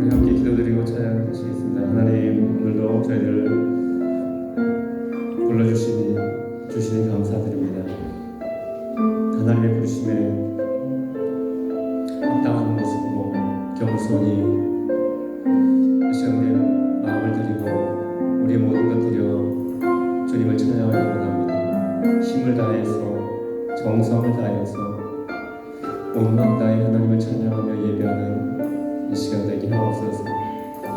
우리 함께 기도드리고 찬양하시겠습니다. 하나님, 오늘도 저희를 불러주시니 감사드립니다. 하나님의 부르심에 합당한 모습으로 겸손히 이 시간 우리의 마음을 드리고 우리의 모든 것 드려 주님을 찬양하기 원합니다. 힘을 다해서, 정성을 다해서, 온 마음 다해 하나님을 찬양하며 예배하는 이 시간 되게 하옵소서.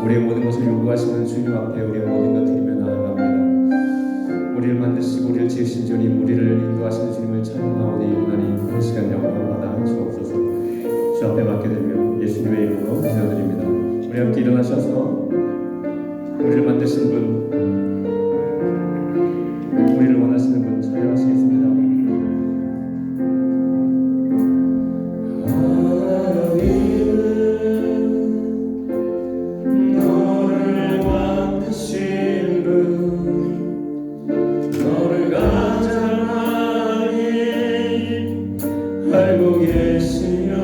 우리의 모든 것을 요구하시는 주님 앞에 우리의 모든 것 드리며 나아갑니다. 우리를 만드시고 우리를 지으신 주님, 우리를 인도하시는 주님을 찬양하오니 하나님, 이 시간 영광을 받아 주옵소서. 주 앞에 맡겨드리며 예수님의 이름으로 기도드립니다. 우리 함께 일어나셔서 우리를 만드신 분, 우리를 원하시는 분 찬양하시겠습니다. 알고 계시며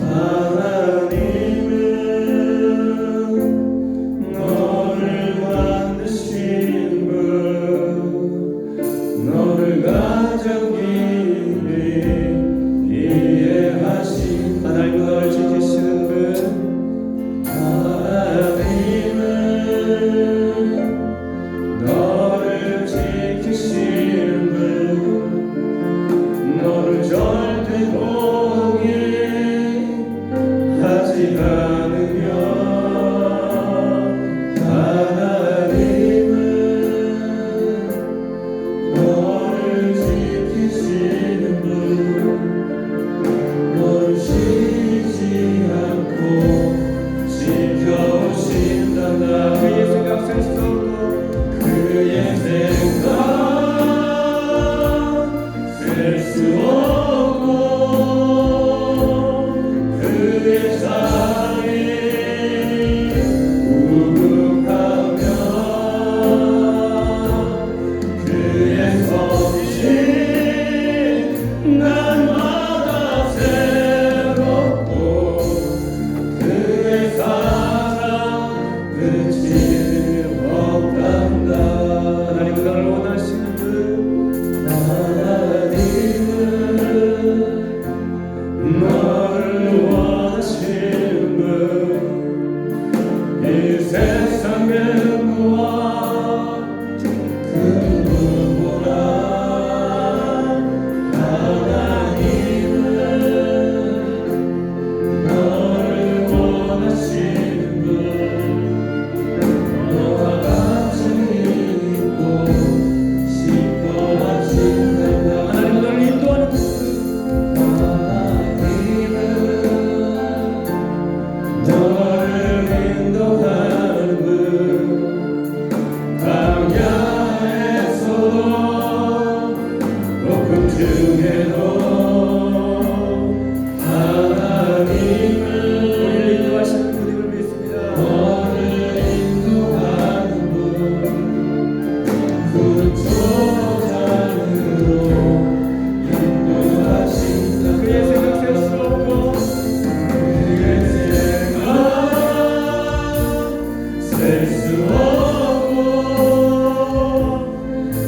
하나님은 너를 만드신 분, 너를 가장 깊이 이해하신 하나님은 너를 지키시는 분, 하나님은 너를 지키시는 분, 너를 절대 포기하지 않으며 하나님은 너를 지키시는 분, 너를 쉬지 않고 지켜오신단다. 그의 생각 셀 수 없고 그의 생각 셀 수 없고 그의 사랑이 우국하며 그의 섭씨 날마다 새롭고 그의 사랑 끝이 없단다. 하나님은 너를 원하시는 분, 너를 원하시는 분, 이 세상 누구와 그 누구보다 하나님은 너를 원하시는 분, 너와 같이 있고 싶어 하신단다. 하나님 너를 인도하는 분, 너를 인도하는 분, 광야에서 폭풍 중에도 하나님은 우리를 인도하시는 분임을 믿습니다. 너를 인도하는 분, 푸른 초장으로 인도하신다. 그의 생각 셀 수 없고 셀 수 없고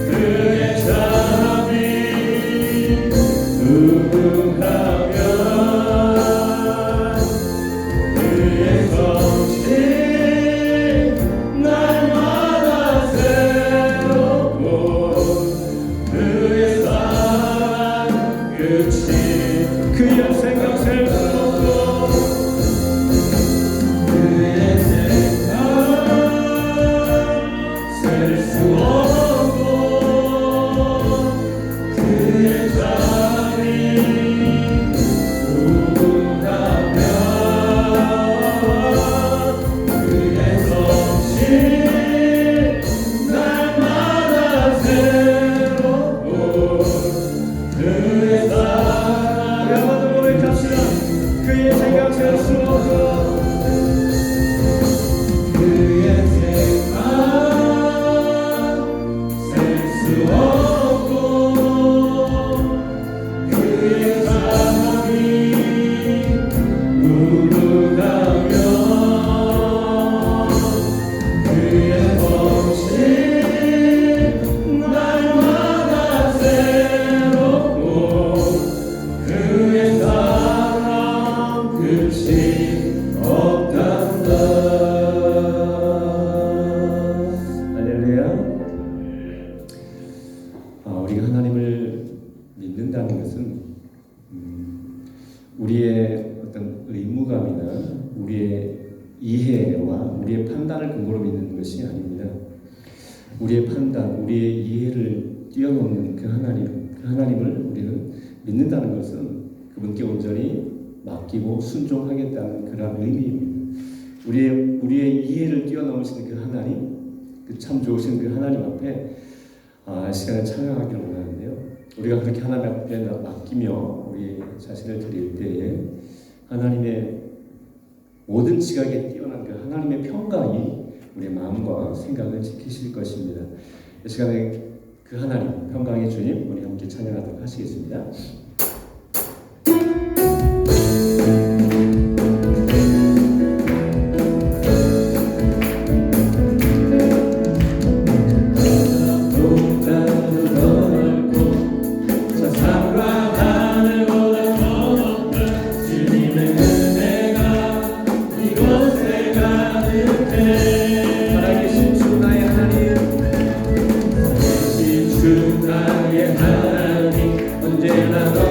그의 자비 우국하며 그의 섭씨 날마다 새롭고 그의 사랑 끝이 그의 생각 셀 수 없고 그의 셀 수 없고 그의 자비 우국하며 그의 섭씨 날마다 새롭고 그의 사랑 우리 한번 더 고백합시다. 우리의 어떤 의무감이나 우리의 이해와 우리의 판단을 근거로 믿는 것이 아닙니다. 우리의 판단, 우리의 이해를 뛰어넘는 그 하나님을 우리는 믿는다는 것은 그분께 온전히 맡기고 순종하겠다는 그런 의미입니다. 우리의 이해를 뛰어넘으시는 그 하나님, 그 참 좋으신 그 하나님 앞에 시간을 찬양하기를 원하는데요. 우리가 그렇게 하나님 앞에 맡기며 우리 자신을 드릴 때에 하나님의 모든 지각에 뛰어난 그 하나님의 평강이 우리의 마음과 생각을 지키실 것입니다. 이 시간에 그 하나님, 평강의 주님, 우리 함께 찬양하도록 하시겠습니다. 나의 하나님 언제나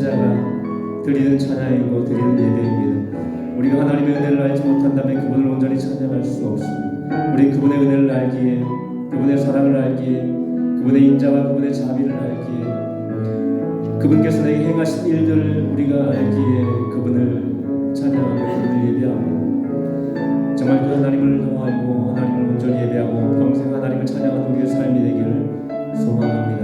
찾아가 드리는 찬양이고 드리는 예배입니다. 우리가 하나님의 은혜를 알지 못한다면 그분을 온전히 찬양할 수 없습니다. 우리 그분의 은혜를 알기에, 그분의 사랑을 알기에, 그분의 인자와 그분의 자비를 알기에, 그분께서 내게 행하신 일들을 우리가 알기에 그분을 찬양하며 그분을 예배하고, 정말 그 하나님을 더 알고 하나님을 온전히 예배하고 평생 하나님을 찬양하는 우리의 삶이 되기를 소망합니다.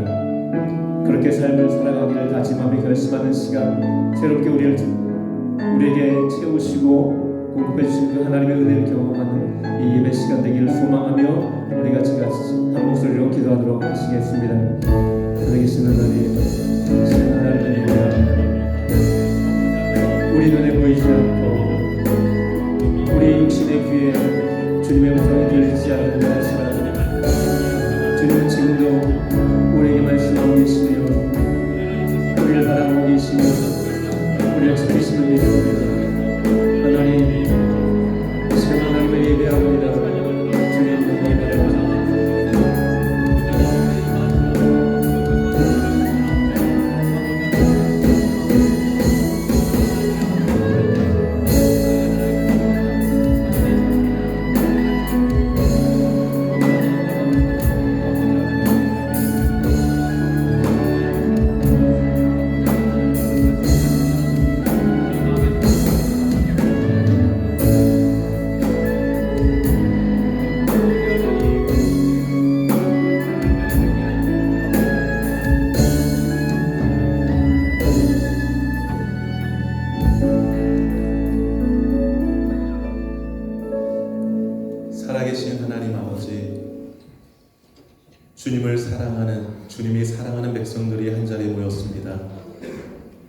그렇게 삶을 살아가기를 다짐하며 결심하는 시간, 새롭게 우리에게 채우시고 공급해 주신 그 하나님의 은혜를 경험하는 이 예배 시간 되기를 소망하며 우리 같이 한 목소리로 기도하도록 하시겠습니다. 하늘에 계신 하나님, 신 하나님을 예배합니다. 우리 눈에 보이지 않고 우리 육신의 귀에 주님의 음성이 들리지 않는 그 시간, 주님은 지금도 우리에게 말씀하고 계시며 우리를 바라보고 계시며 우리를 지키시는 믿습니다. 하나님, 지금 하나님을 예배합니다. 주님을 예배합니다. 살아계신 하나님 아버지, 주님을 사랑하는, 주님이 사랑하는 백성들이 한자리에 모였습니다.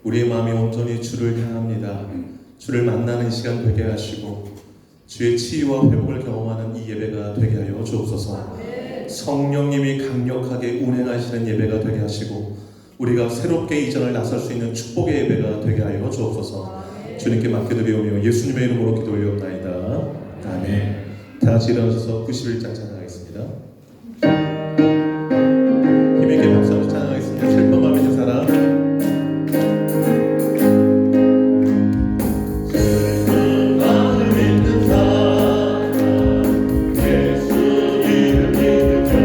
우리의 마음이 온전히 주를 향합니다. 주를 만나는 시간 되게 하시고 주의 치유와 회복을 경험하는 이 예배가 되게 하여 주옵소서. 성령님이 강력하게 운행하시는 예배가 되게 하시고 우리가 새롭게 이전을 나설 수 있는 축복의 예배가 되게 하여 주옵소서. 주님께 맡겨드리오며 예수님의 이름으로 기도 올렸나이다. 아멘. 다 같이 일어나셔서 91장 찬양하겠습니다. 힘있게 박수하며 찬양하겠습니다. 슬픈 마음 있는 사람, 슬픈 마음 있는 사람, 예수 이름 믿으며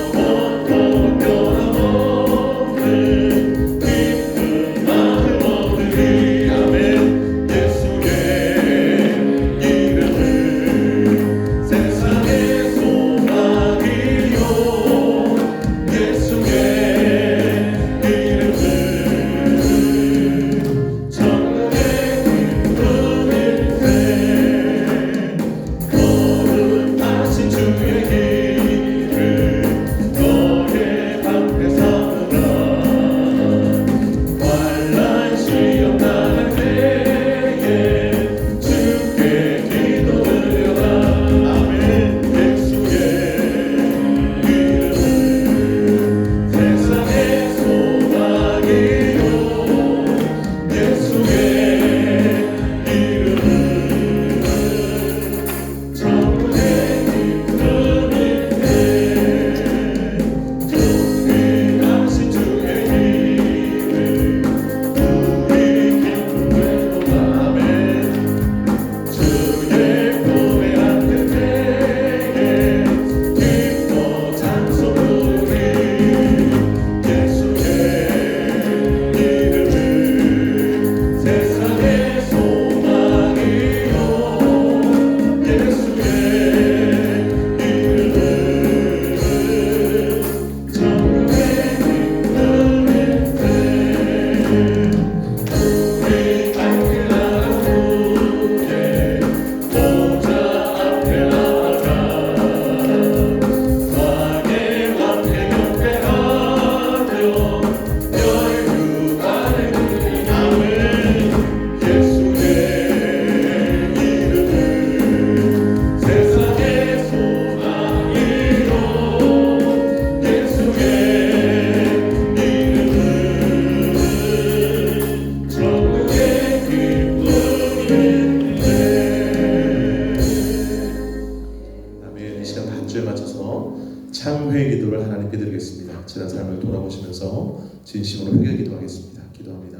영원토록 변함없는 기쁜 마음 얻으리. 아멘. 예수의 세상의 소망이요 예수의 이름을 천국의 기쁨일세 거룩하신 주의 길을 너의 앞에 삼으라. 환난 시험 당할 때에 주께 기도드려라. 세상의 소망이요 예수의 이름을 천국의 기쁨일세 존귀하신 주의 이름 우리 기쁨을 높아하면 주의 꿈에 앉을 때에 기뻐 찬송 부르리. 예수의 이름을 세상의 소망이요 예수의 이름을 천국의 기쁨일세 우리 함께 나가우에 보좌 앞에 나아가 왕의 왕께 경배하며 열국안을 누리리. 아멘. 예수의 이름을 세상의 소망이요 예수의 이름을 천국의 기쁨일세. 아멘. 이 시간 반주에 맞춰서 참회의 기도를 하나님께 드리겠습니다. 지난 삶을 돌아보시면서 진심으로 회개 하겠습니다. 기도합니다.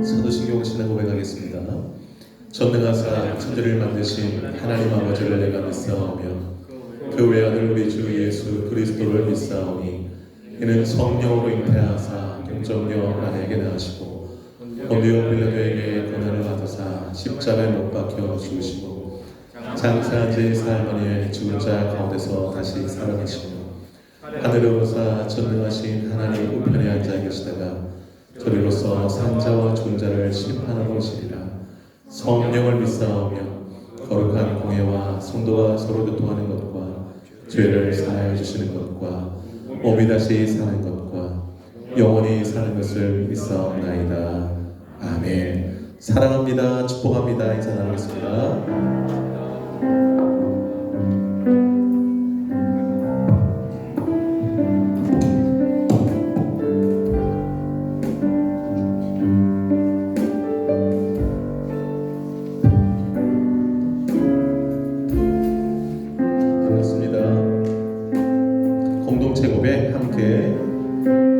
사도신경 신앙 고백하겠습니다. 전능하사 천지를 만드신 하나님 아버지를 내가 믿사오며 그 외아들 우리 주 예수 그리스도를 믿사오니 이는 성령으로 잉태하사 동정녀 아내에게 낳으시고 본디오 빌라도에게 고난을 받으사 십자가에 못 박혀 죽으시고 장사한 지 사흘만에 죽은 자 가운데서 다시 살아나시고 하늘에 오르사 전능하신 하나님 우편에 앉아 계시다가 저리로서 산자와 존자를 심판하러 오시리라. 성령을 믿사오며 거룩한 공예와 성도가 서로 교통하는 것과 죄를 사하여 주시는 것과 몸이 다시 사는 것과 영원히 사는 것을 믿사옵나이다. 아멘. 사랑합니다. 축복합니다. 인사 나누겠습니다. 공동체 고백 함께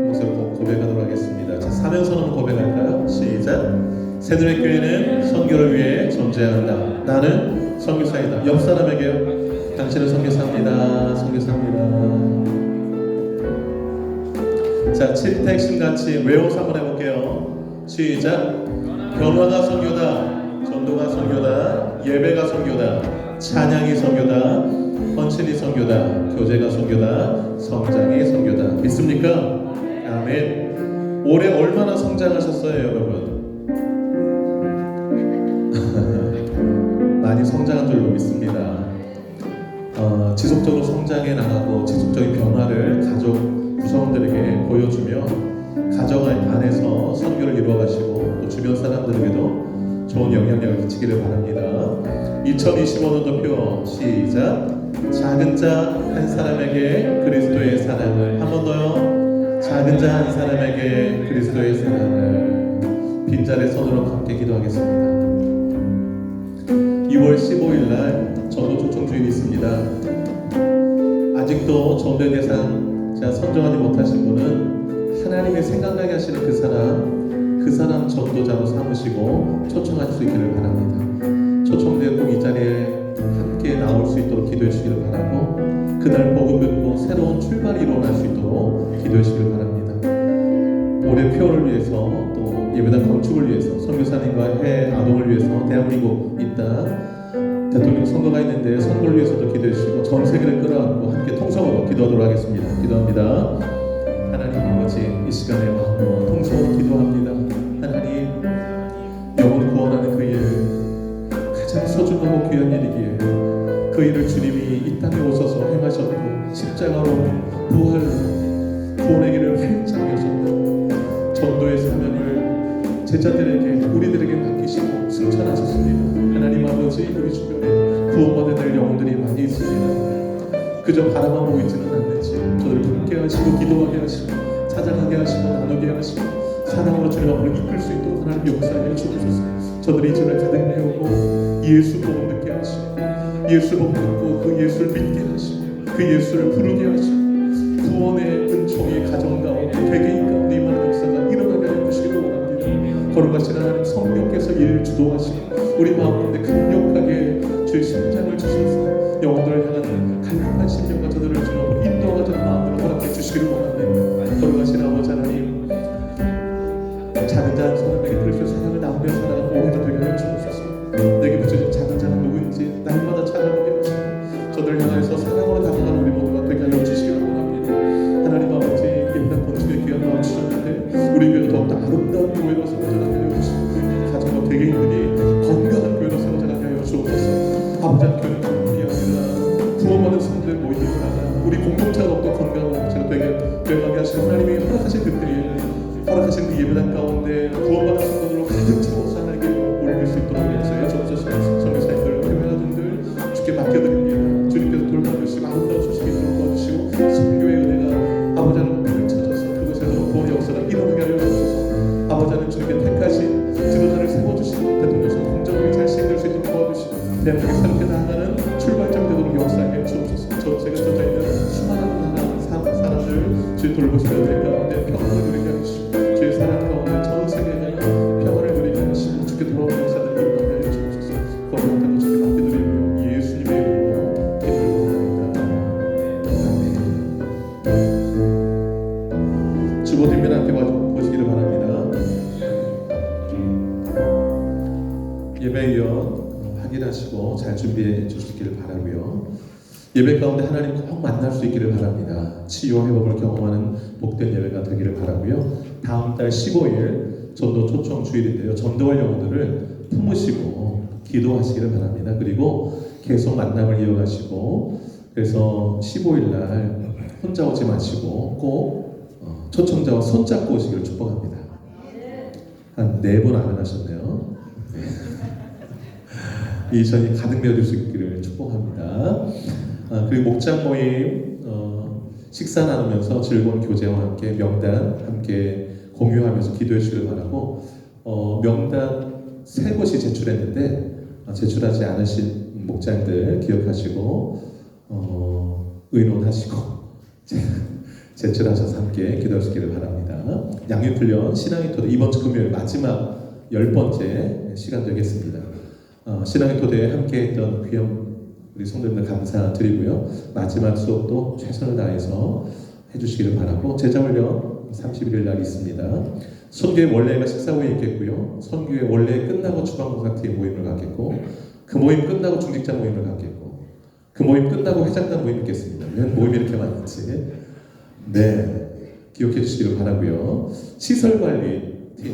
목소리로 고백하도록 하겠습니다. 자, 사면선 한번 고백할까요? 시작. 새누리교회는 선교를 위해 존재한다. 나는 선교사이다. 옆 사람에게요. 당신은 선교사입니다. 선교사입니다. 자, 칠택신같이 외워서 한번 해볼게요. 시작. 변화가 선교다. 전도가 선교다. 예배가 선교다. 찬양이 선교다. 헌신이 선교다. 교제가 선교다. 성장이 선교다. 믿습니까? 아멘. 올해 얼마나 성장하셨어요, 여러분? 많이 성장한 줄로 믿습니다. 지속적으로 성장해 나가고 지속적인 변화를 가족 구성원들에게 보여주며 가정 안에서 선교를 이루어가시고 또 주변 사람들에게도 좋은 영향력을 끼치기를 바랍니다. 2025년도 표 시작. 작은 자 한 사람에게 그리스도의 사랑을. 한 번 더요. 작은 자 한 사람에게 그리스도의 사랑을. 빈자리에 서도록 함께 기도하겠습니다. 2월 15일 날 전도 초청 주일이 있습니다. 아직도 전도의 대상 선정하지 못하신 분은 하나님의 생각나게 하시는 그 사람 전도자로 삼으시고 초청할 수 있기를 바랍니다. 초청되어 꼭 이 자리에 함께 나올 수 있도록 기도해 주시기를 바라고, 그날 복음 듣고 새로운 출발이 일어날 수 있도록 기도해 주시기를 바랍니다. 올해 표를 위해서 또 예배당 건축을 위해서 선교사님과 해외 아동을 위해서 대한민국 있다 대통령 선거가 있는데 선거를 위해서도 기도해 주시고 전 세계를 끌어안고 함께 통성으로 기도하도록 하겠습니다. 기도합니다. 하나님 아버지, 이 시간에 마음으로 통성으로 기도합니다. 하나님, 영혼 구원하는 그 일 가장 소중하고 귀한 일이기에 그 일을 주님이 이 땅에 오셔서 행하셨고 십자가로 구원의 길을 활짝 여셨고 전도의 사명을 제자들에게 우리들에게 맡기시고 승천하셨습니다. 하나님 아버지, 우리 주변에 구원받은 영혼들이 많이 있습니다. 그저 바라만 보고 있지는 않는지 저들을 품게 하시고 기도하게 하시고 찾아가게 하시고 나누게 하시고 사랑으로 주님 앞으로 이끌 수 있도록 하나님 역사에 주옵소서. 저들이 이전을 가득 메우고 예수 복음 듣게 하시고 예수 복음 듣고 그 예수를 믿게 하시고 그 예수를 부르게 하시고 구원의 은총이 가정 가운데 개개인 가운데 임하는 역사가 일어나게 하여 주시기를 원합니다. 거룩하신 하나님 성령께서 이를 주도하시고 우리 마음 가운데 강력하게 주의 심장을 주셔서 영혼들을 향한 갈급한 심령과 저들을 주로 인도하자는 마음으로 허락해 주시기를 원합니다. 거룩하신 아버지 하나님, 작은 자는 사람에게 그렇게 사랑을 나누며 살아가는 오해가 되게 하여 주옵소서. 내게 붙여진 작은 자는 누구인지 날마다 찾아보게 하시고 저들을 향해서 사랑으로 다가가는 우리 모두가 되게 하여 주시기를 원합니다. 하나님 아버지, 예배당 건축의 귀한 마음 주셨는데 우리 교회가 더욱더 아름다운 교회로 성장하게 하여 주시고 가정과 개개인들이 건강한 교회로 성장하게 하여 주옵소서. 아버지, 교회는 교회이 아니라 구원받은 성도의 모임이라 우리 공동체가 더욱더 건강한 공동체가 되게 하시고 하나님이 허락하신 그 예배당 가운데 구원받은 성도들로 가득 채워서 하나님께 올릴 수 있도록 해주셔서 주옵소서. 선교사님들, 교회자분들 주께 맡겨드립니다. 주님께서 돌봐주시고 아름다운 소식이 들어와주시고 선교의 은혜가 아버지 하나님 펼쳐져서 그곳에서 구원의 역사가 일어나게 하여 주옵소서. 아버지 하나님, 주님께 택하신 지도자를 세워주시고 대통령선 공정하게 잘 시행될 수 있도록 도와주시고 대한민국이 새롭게 나아가는 출발점 되도록 역사해 주옵소서. 전세가 젖어 있는 수많은 사람들 주의 돌보시며 될 가운데 평안을 누리게 하시고 주의 사랑 가운데 전 세계가 평안을 누리게 하시고 주께 돌아오는 역사들 일어나게 하여 주옵소서. 거룩한 주께 맡겨드리며 예수님의 이름으로 기도합니다. 아멘. 주보팀면 함께 보시기를 바랍니다. 예배위원 확인하시고 잘 준비해 주시기를 바라고요. 예배 가운데 하나님 꼭 만날 수 있기를 바랍니다. 치유와 회복을 경험하는 복된 예배가 되기를 바라고요. 다음 달 15일 전도 초청 주일인데요. 전도할 영혼들을 품으시고 기도하시기를 바랍니다. 그리고 계속 만남을 이어가시고, 그래서 15일 날 혼자 오지 마시고 꼭 초청자와 손잡고 오시기를 축복합니다. 한 4분 안 하셨네요. 이 전이 가득 메워질 수 있기를 축복합니다. 그리고 목장 모임 식사 나누면서 즐거운 교제와 함께 명단 함께 공유하면서 기도해 주시길 바라고, 명단 3곳이 제출했는데 제출하지 않으신 목장들 기억하시고 의논하시고 제출하셔서 함께 기도하시기를 바랍니다. 양육훈련 신앙의 토대 이번 주 금요일 마지막 10번째 시간 되겠습니다. 신앙의 토대에 함께했던 귀한 우리 성도님들 감사드리고요. 마지막 수업도 최선을 다해서 해주시기를 바라고, 제자훈련 31일 날 있습니다. 선교회 원래가 식사후에 있겠고요. 선교회 원래 끝나고 주방공사팀 모임을 갖겠고, 그 모임 끝나고 중직자 모임을 갖겠고, 그 모임 끝나고 회장단 모임 있겠습니다. 왜 모임이 이렇게 많은지 기억해 주시기를 바라고요. 시설관리팀,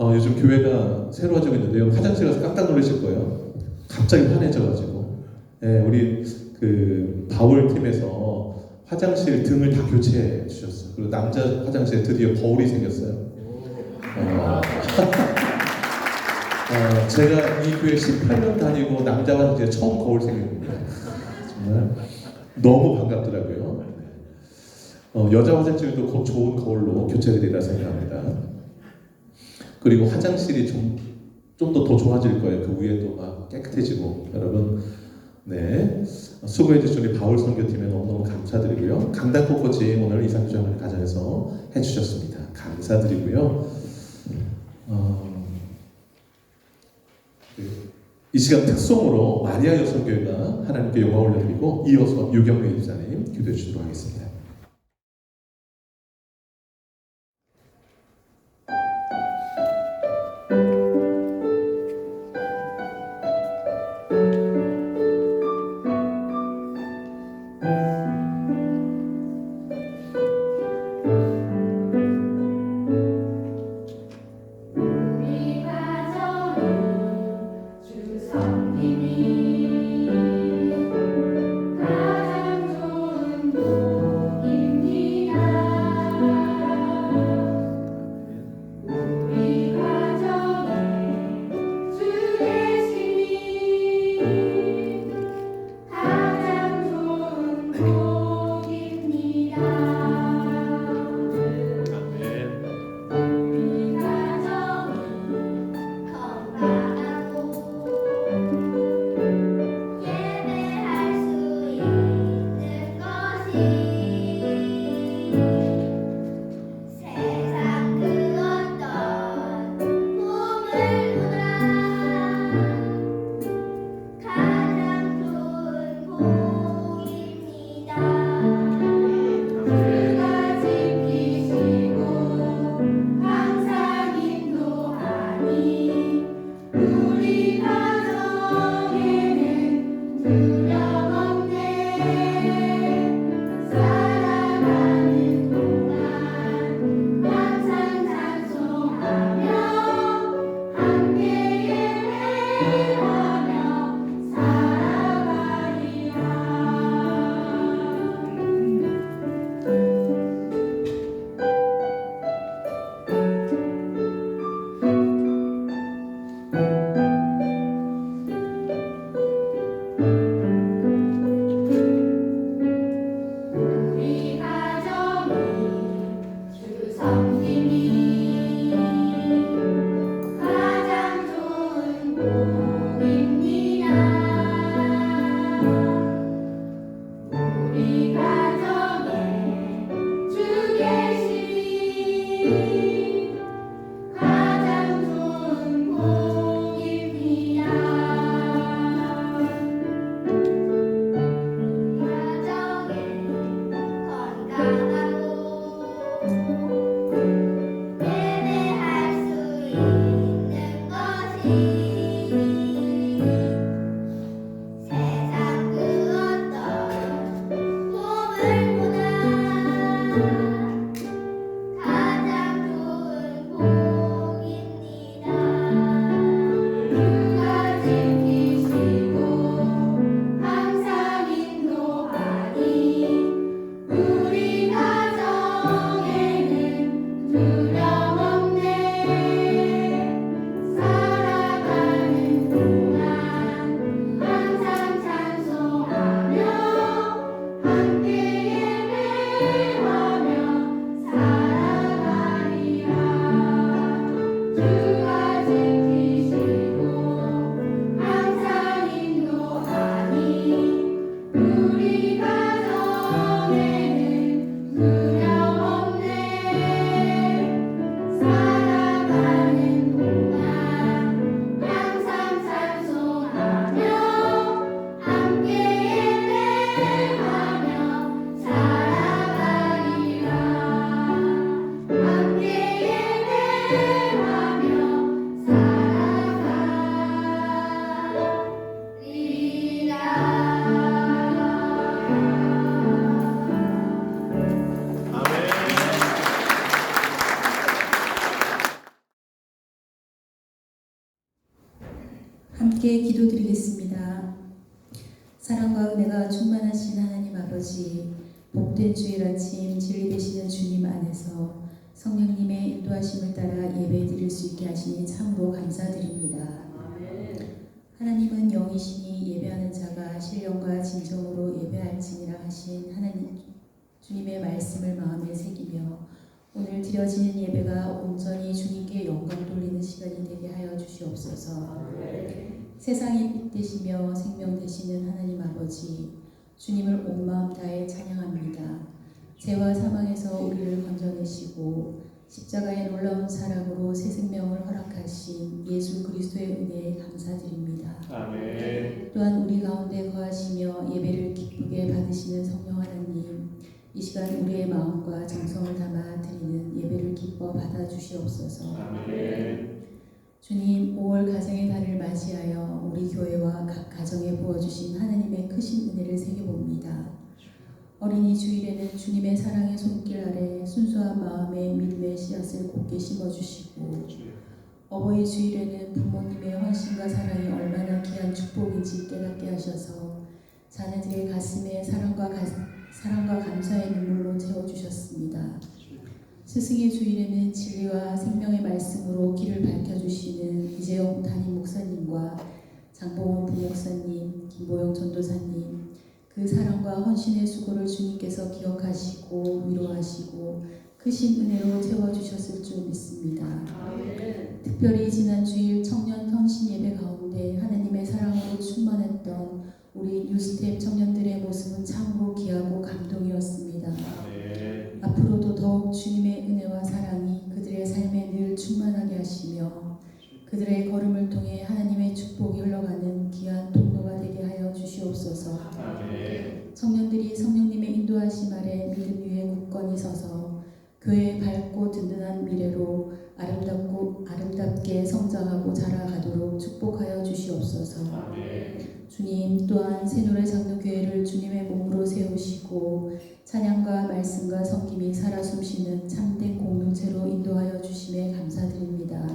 요즘 교회가 새로워지고 있는데요. 화장실 가서 깜짝 놀라실 거예요. 갑자기 환해져가지고, 우리 그 바울 팀에서 화장실 등을 다 교체해 주셨어요. 그리고 남자 화장실에 드디어 거울이 생겼어요. 제가 이 교회 18년 다니고 남자 화장실에 처음 거울 생겼습니다. 정말 너무 반갑더라고요. 여자 화장실도 곧 좋은 거울로 교체되리라 생각합니다. 그리고 화장실이 좀 더 좋아질 거예요. 그 위에도 막 깨끗해지고. 여러분, 수고해 주신 우리 바울 선교팀에 너무너무 감사드리고요. 강단 코코지 오늘 이상주장을 가정해서 해주셨습니다. 감사드리고요. 이 시간 특송으로 마리아 여성교회가 하나님께 영광 올려드리고, 이어서 유경래 집사님 기도해 주시도록 하겠습니다. 가장 좋은 곳 함께 기도드리겠습니다. 사랑과 은혜가 충만하신 하나님 아버지, 복된 주일 아침 진리 되시는 주님 안에서 성령님의 인도하심을 따라 예배드릴 수 있게 하시니 참으로 감사드립니다. 하나님은 영이시니 예배하는 자가 신령과 진정으로 예배할지니라 하신 하나님 주님의 말씀을 마음에 새기며 오늘 드려지는 예배가 온전히 주님께 영광 돌리는 시간이 되게 하여 주시옵소서. 세상의 빛 되시며 생명 되시는 하나님 아버지, 주님을 온 마음 다해 찬양합니다. 죄와 사망에서 우리를 건져내시고 십자가의 놀라운 사랑으로 새 생명을 허락하신 예수 그리스도의 은혜에 감사드립니다. 아멘. 또한 우리 가운데 거하시며 예배를 기쁘게 받으시는 성령 하나님, 이 시간 우리의 마음과 정성을 담아 드리는 예배를 기뻐 받아주시옵소서. 아멘. 주님, 5월 가정의 달을 맞이하여 우리 교회와 각 가정에 부어주신 하나님의 크신 은혜를 새겨봅니다. 어린이 주일에는 주님의 사랑의 손길 아래 순수한 마음의 믿음의 씨앗을 곧게 심어주시고, 어버이 주일에는 부모님의 헌신과 사랑이 얼마나 귀한 축복인지 깨닫게 하셔서 자녀들의 가슴에 사랑과 감사의 눈물로 채워주셨습니다. 스승의 주일에는 진리와 생명의 말씀으로 길을 밝혀주시는 이재용 담임 목사님과 장봉원 부목사님, 김보영 전도사님, 그 사랑과 헌신의 수고를 주님께서 기억하시고 위로하시고 크신 은혜로 채워주셨을 줄 믿습니다. 특별히 지난 주일 청년 헌신 예배 가운데 하나님의 사랑으로 충만했던 우리 뉴스텝 청년들의 모습은 참으로 귀하고 감동이었습니다. 앞으로도 더욱 주님의 은혜와 사랑이 그들의 삶에 늘 충만하게 하시며 그들의 걸음을 통해 하나님의 축복이 흘러가는 귀한 통로가 되게 하여 주시옵소서. 청년들이 성령님의 인도하심 아래 믿음 위에 굳건히 서서 교회의 밝고 든든한 미래로 아름답게 성장하고 자라가도록 축복하여 주시옵소서. 주님, 또한 새노래 장로 교회를 주님의 몸으로 세우시고 찬양과 말씀과 섬김이 살아 숨쉬는 참된 공동체로 인도하여 주심에 감사드립니다.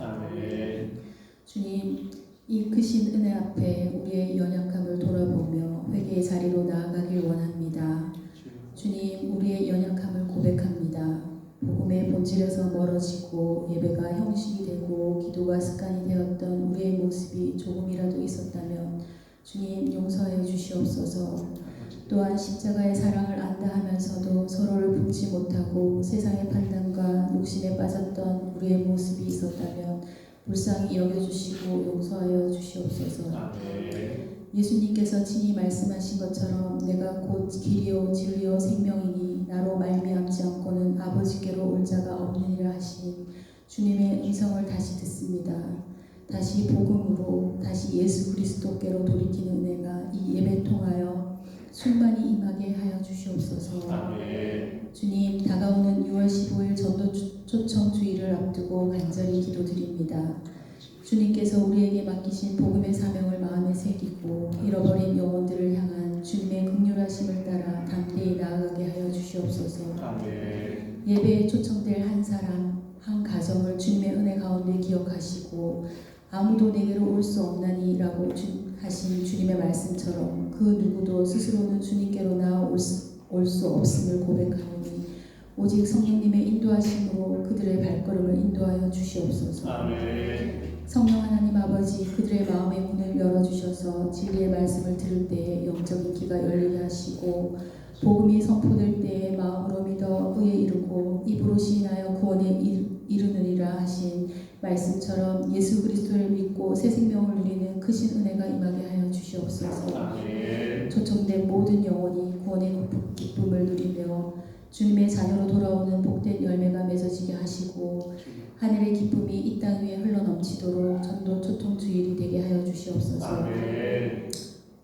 주님, 이 크신 은혜 앞에 우리의 연약함을 돌아보며 회개의 자리로 나아가길 원합니다. 주님, 우리의 연약함을 고백합니다. 복음의 본질에서 멀어지고 예배가 형식이 되고 기도가 습관이 되었던 우리의 모습이 조금이라도 있었다면 주님, 용서해 주시옵소서. 또한 십자가의 사랑을 안다 하면서도 서로를 품지 못하고 세상의 판단과 욕심에 빠졌던 우리의 모습이 있었다면 불쌍히 여겨주시고 용서하여 주시옵소서. 예수님께서 친히 말씀하신 것처럼 내가 곧 길이요 진리요 생명이니 나로 말미암지 않고는 아버지께로 올 자가 없느니라 하신 주님의 음성을 다시 듣습니다. 다시 복음으로 다시 예수 그리스도께로 돌이키는 은혜가 이 예배 통하여 충만히 임하게 하여 주시옵소서. 주님, 다가오는 6월 15일 전도 초청 주일을 앞두고 간절히 기도드립니다. 주님께서 우리에게 맡기신 복음의 사명을 마음에 새기고 잃어버린 영혼들을 향한 주님의 긍휼하심을 따라 담대히 나아가게 하여 주시옵소서. 예배에 초청될 한 사람, 한 가정을 주님의 은혜 가운데 기억하시고 아무도 내게로 올 수 없나니라고 하신 주님의 말씀처럼 그 누구도 스스로는 주님께로 나아올 수 없음을 고백하오니 오직 성령님의 인도하심으로 그들의 발걸음을 인도하여 주시옵소서. 성령 하나님 아버지, 그들의 마음의 문을 열어주셔서 진리의 말씀을 들을 때에 영적인 귀가 열리게 하시고 복음이 선포될 때에 마음으로 믿어 의에 이르고 입으로 시인하여 구원에 이르느니라 하신 말씀처럼 예수 그리스도를 믿고 새 생명을 누리는 크신 은혜가 임하게 하여 주시옵소서. 초청된 모든 영혼이 구원의 기쁨을 누리며 주님의 자녀로 돌아오는 복된 열매가 맺어지게 하시고 하늘의 기쁨이 이 땅 위에 흘러넘치도록 전도 초청 주일이 되게 하여 주시옵소서.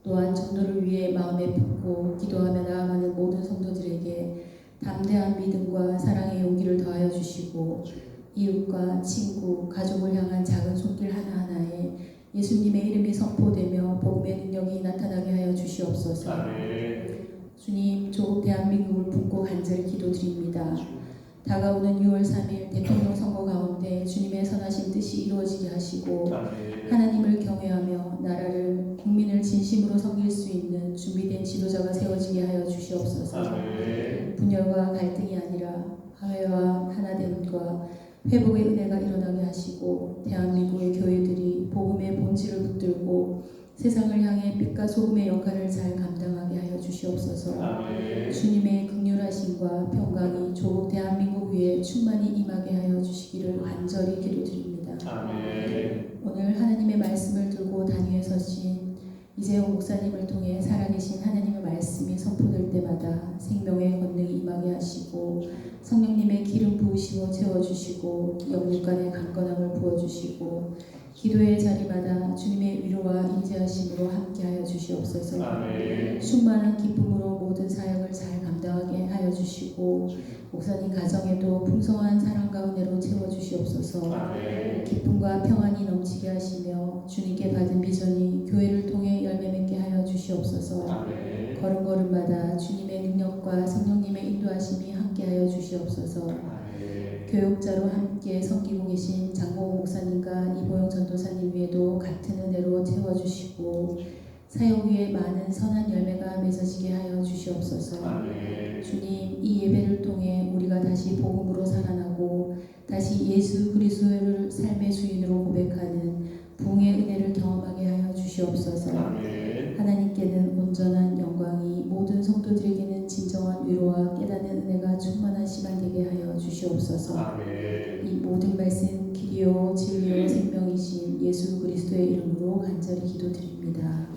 또한 전도를 위해 마음에 품고 기도하며 나아가는 모든 성도들에게 담대한 믿음과 사랑의 용기를 더하여 주시고 이웃과 친구, 가족을 향한 작은 손길 하나하나에 예수님의 이름이 선포되며 복음의 능력이 나타나게 하여 주시옵소서. 주님, 조국 대한민국을 품고 간절히 기도드립니다. 다가오는 6월 3일 대통령 선거 가운데 주님의 선하신 뜻이 이루어지게 하시고 하나님을 경외하며 나라를 국민을 진심으로 섬길 수 있는 준비된 지도자가 세워지게 하여 주시옵소서. 분열과 갈등이 아니라 화해와 하나됨과 회복의 은혜가 일어나게 하시고 대한민국의 교회들이 복음의 본질을 붙들고 세상을 향해 빛과 소금의 역할을 잘 감당하게 하여 주시옵소서. 주님의 극률하심과 평강이 조국 대한민국 위에 충만히 임하게 하여 주시기를 간절히 기도드립니다. 오늘 하나님의 말씀을 들고 단위에 서신 이재용 목사님을 통해 살아계신 하나님의 말씀이 선포될 때마다 생명의 권능이 임하게 하시고 성령님의 기름 부으시고 채워주시고 영육간의 강건함을 부어주시고 기도의 자리마다 주님의 위로와 인재하심으로 함께하여 주시옵소서. 충만한 기쁨으로 모든 사역을 잘 감당하게 하여 주시고 목사님 가정에도 풍성한 사랑과 은혜로 채워주시옵소서. 기쁨과 평안이 넘치게 하시며 주님께 받은 비전이 교회를 통해 열매 맺게 하여 주시옵소서. 걸음걸음마다 주님의 능력과 성령님의 인도하심이 함께하여 주시옵소서. 교육자로 함께 섬기고 계신 장보호 목사님과 이보영 전도사님 위에도 같은 은혜로 채워주시고 사역 위에 많은 선한 열매가 맺어지게 하여 주시옵소서. 주님, 이 예배를 통해 우리가 다시 복음으로 살아나고 다시 예수 그리스도를 삶의 주인으로 고백하는 부흥의 은혜를 경험하게 하여 주시옵소서. 하나님께는 온전한 영광이, 모든 성도들에게는 진정한 위로와 깨닫는 은혜가 충만한 시간 되게 하여 주시옵소서. 이 모든 말씀 길이요 진리요 생명이신 예수 그리스도의 이름으로 간절히 기도드립니다.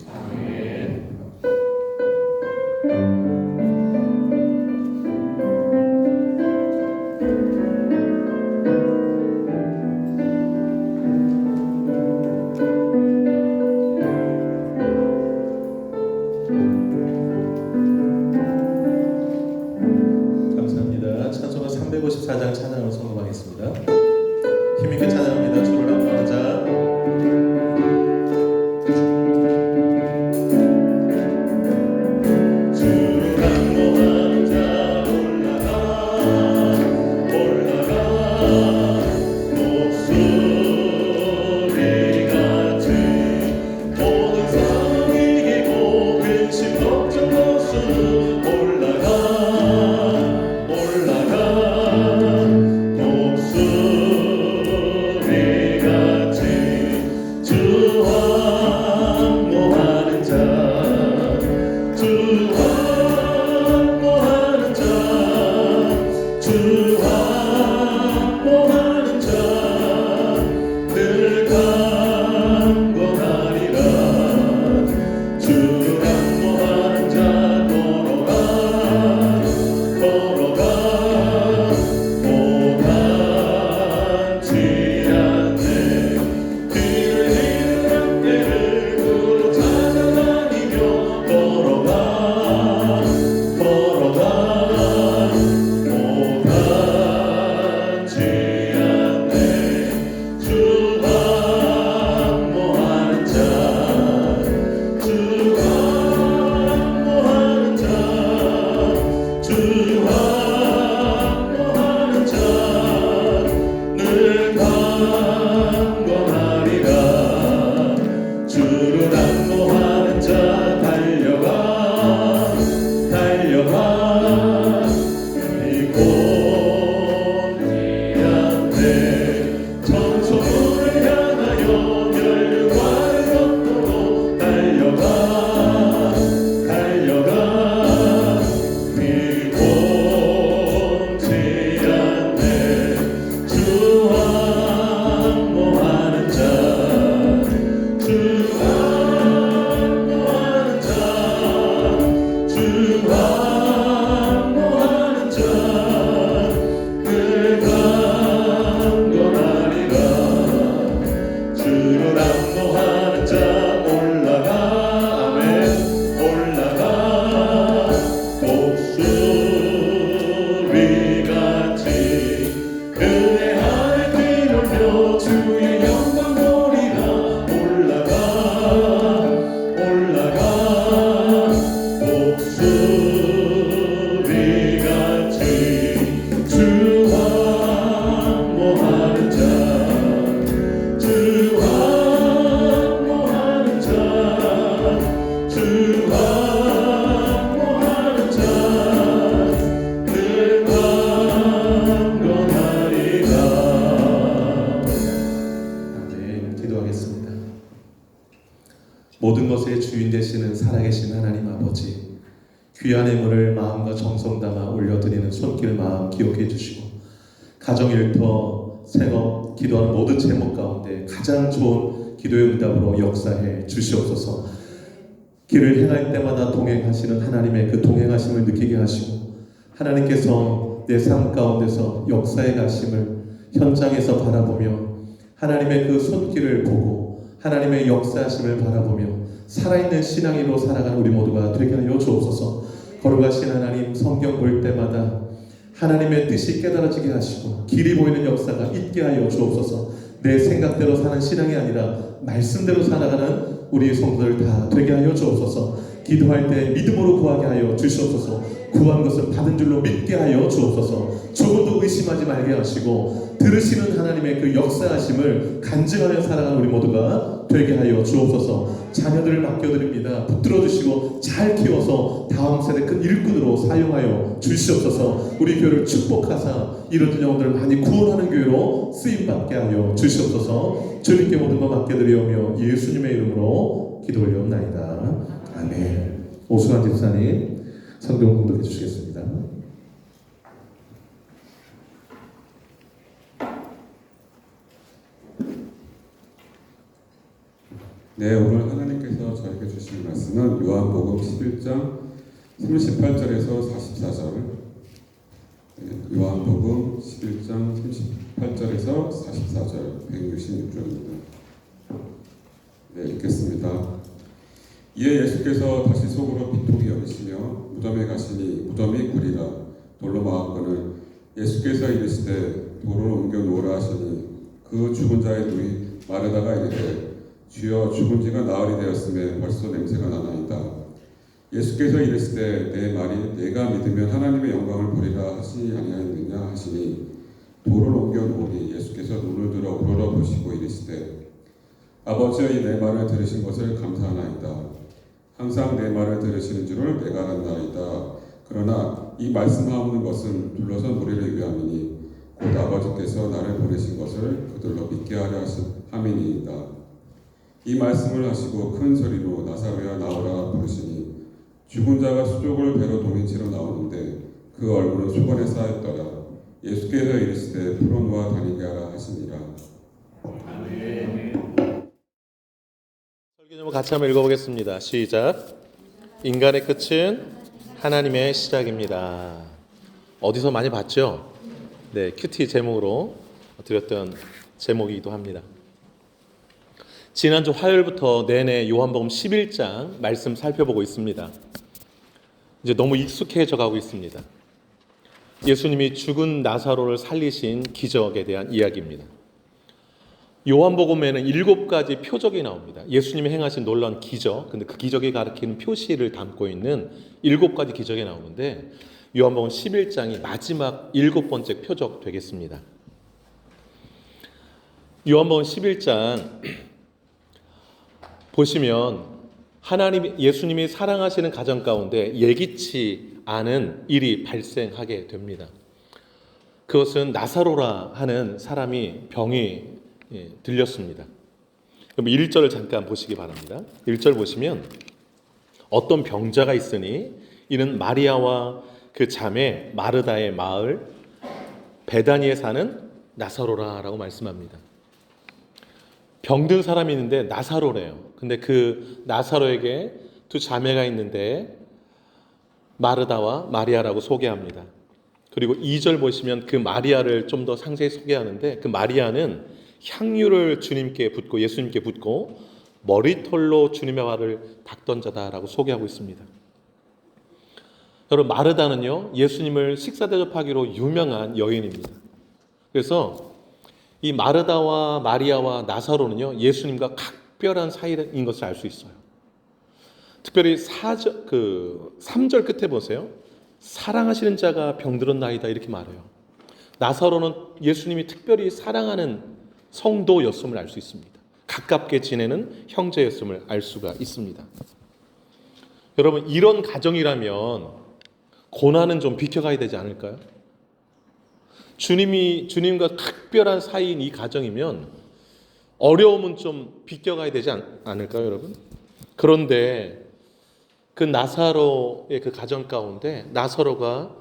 감사합니다. 찬송가 354장 찬양을 선곡하겠습니다. 힘있게 찬양합니다. 주를 안보하는 자. 올라가 귀한 예물을 마음과 정성 담아 올려드리는 손길 마음 기억해 주시고 가정 일터 생업 기도하는 모든 제목 가운데 가장 좋은 기도의 응답으로 역사해 주시옵소서. 길을 행할 때마다 동행하시는 하나님의 그 동행하심을 느끼게 하시고 하나님께서 내 삶 가운데서 역사해 가심을 현장에서 바라보며 하나님의 그 손길을 보고 하나님의 역사하심을 바라보며 살아있는 신앙인으로 살아가는 우리 모두가 되게 하여 주옵소서. 거룩하신 하나님, 성경 볼 때마다 하나님의 뜻이 깨달아지게 하시고 길이 보이는 역사가 있게 하여 주옵소서. 내 생각대로 사는 신앙이 아니라 말씀대로 살아가는 우리 성도들 다 되게 하여 주옵소서. 기도할 때 믿음으로 구하게 하여 주시옵소서. 구한 것을 받은 줄로 믿게 하여 주옵소서. 조금도 의심하지 말게 하시고 들으시는 하나님의 그 역사하심을 간증하며 살아가는 우리 모두가 되게 하여 주옵소서. 자녀들을 맡겨드립니다. 붙들어 주시고 잘 키워서 다음 세대 큰 일꾼으로 사용하여 주시옵소서. 우리 교회를 축복하사 이런 영혼들을 많이 구원하는 교회로 쓰임받게 하여 주시옵소서. 주님께 모든 것 맡겨드리오며 예수님의 이름으로 기도 올려옵나이다. 아멘. 오승환 집사님 성경 공독해 주시겠습니다. 네, 오늘 하나님께서 저에게 주신 말씀은 요한복음 11장 38절에서 44절. 요한복음 11장 38절에서 44절 166절입니다. 네, 읽겠습니다. 이에 예수께서 다시 속으로 비통히 여기시며 무덤에 가시니 무덤이 구리라 돌로 막았거늘 예수께서 이르시되 돌을 옮겨 놓으라 하시니 그 죽은 자의 누이 마르다가 이르되 주여 죽은 지가 나흘이 되었음에 벌써 냄새가 나나이다. 예수께서 이르시되 내 말이 내가 믿으면 하나님의 영광을 보리라 하시지 아니하였느냐 하시니 돌을 옮겨 놓으니 예수께서 눈을 들어 우러러 보시고 이르시되 아버지여 내 말을 들으신 것을 감사하나이다. 항상 내 말을 들으시는 줄을 내가 알았나이다. 그러나 이 말씀하는 것은 둘러선 무리를 위함이니 곧 아버지께서 나를 보내신 것을 그들로 믿게 하려 함이니이다. 이 말씀을 하시고 큰 소리로 나사로야 나오라 부르시니 죽은 자가 수족을 배로 동인치러 나오는데 그 얼굴은 수건에 쌓였더라. 예수께서 이르시되 풀어놓아 다니게 하라 하시니라. 설교 제목 같이 한번 읽어보겠습니다. 시작. 인간의 끝은 하나님의 시작입니다. 어디서 많이 봤죠? 네, 큐티 제목으로 드렸던 제목이기도 합니다. 지난주 화요일부터 내내 요한복음 11장 말씀 살펴보고 있습니다. 이제 너무 익숙해져 가고 있습니다. 예수님이 죽은 나사로를 살리신 기적에 대한 이야기입니다. 요한복음에는 7가지 표적이 나옵니다. 예수님이 행하신 놀라운 기적, 근데 그 기적이 가리키는 표시를 담고 있는 7가지 기적이 나오는데 요한복음 11장이 마지막 7번째 표적 되겠습니다. 요한복음 11장 보시면 예수님이 사랑하시는 가정 가운데 예기치 않은 일이 발생하게 됩니다. 그것은 나사로라 하는 사람이 병이 들렸습니다. 그럼 1절을 잠깐 보시기 바랍니다. 1절 보시면 어떤 병자가 있으니 이는 마리아와 그 자매 마르다의 마을 베다니에 사는 나사로라라고 말씀합니다. 병든 사람이 있는데 나사로래요. 근데 그 나사로에게 두 자매가 있는데 마르다와 마리아라고 소개합니다. 그리고 2절 보시면 그 마리아를 좀 더 상세히 소개하는데 그 마리아는 향유를 주님께 붓고 예수님께 붓고 머리털로 주님의 발을 닦던 자다라고 소개하고 있습니다. 여러분 마르다는요 예수님을 식사 대접하기로 유명한 여인입니다. 그래서 이 마르다와 마리아와 나사로는요 예수님과 각별한 사이인 것을 알 수 있어요. 특별히 3절 끝에 보세요. 사랑하시는 자가 병들었나이다 이렇게 말해요. 나사로는 예수님이 특별히 사랑하는 성도였음을 알 수 있습니다. 가깝게 지내는 형제였음을 알 수가 있습니다. 여러분 이런 가정이라면 고난은 좀 비켜가야 되지 않을까요? 주님과 특별한 사이인 이 가정이면 어려움은 좀 비껴가야 되지 않을까요, 여러분? 그런데 그 나사로의 그 가정 가운데 나사로가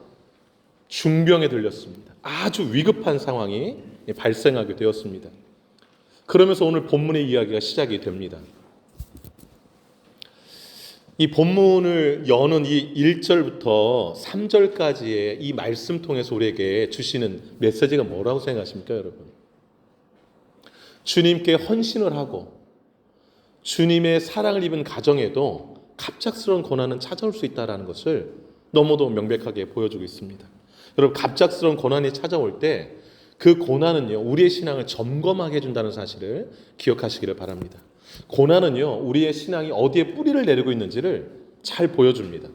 중병에 들렸습니다. 아주 위급한 상황이 발생하게 되었습니다. 그러면서 오늘 본문의 이야기가 시작이 됩니다. 이 본문을 여는 이 1절부터 3절까지의 이 말씀 통해서 우리에게 주시는 메시지가 뭐라고 생각하십니까, 여러분? 주님께 헌신을 하고 주님의 사랑을 입은 가정에도 갑작스러운 고난은 찾아올 수 있다는 것을 너무도 명백하게 보여주고 있습니다. 여러분, 갑작스러운 고난이 찾아올 때 그 고난은요, 우리의 신앙을 점검하게 해준다는 사실을 기억하시기를 바랍니다. 고난은요, 우리의 신앙이 어디에 뿌리를 내리고 있는지를 잘 보여줍니다.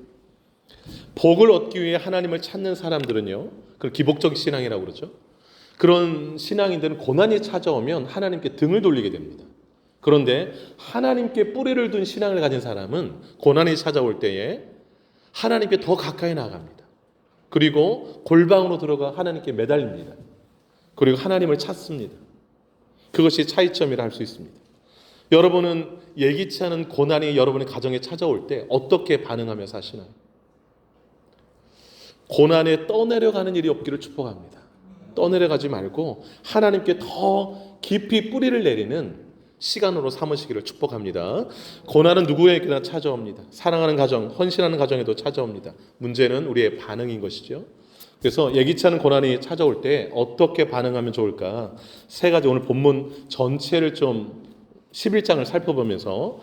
복을 얻기 위해 하나님을 찾는 사람들은요, 그 기복적 신앙이라고 그러죠. 그런 신앙인들은 고난이 찾아오면 하나님께 등을 돌리게 됩니다. 그런데 하나님께 뿌리를 둔 신앙을 가진 사람은 고난이 찾아올 때에 하나님께 더 가까이 나아갑니다. 그리고 골방으로 들어가 하나님께 매달립니다. 그리고 하나님을 찾습니다. 그것이 차이점이라 할 수 있습니다. 여러분은 예기치 않은 고난이 여러분의 가정에 찾아올 때 어떻게 반응하며 사시나요? 고난에 떠내려가는 일이 없기를 축복합니다. 떠내려가지 말고 하나님께 더 깊이 뿌리를 내리는 시간으로 삼으시기를 축복합니다. 고난은 누구에게나 찾아옵니다. 사랑하는 가정, 헌신하는 가정에도 찾아옵니다. 문제는 우리의 반응인 것이죠. 그래서 예기치 않은 고난이 찾아올 때 어떻게 반응하면 좋을까? 세 가지 오늘 본문 전체를 좀 11장을 살펴보면서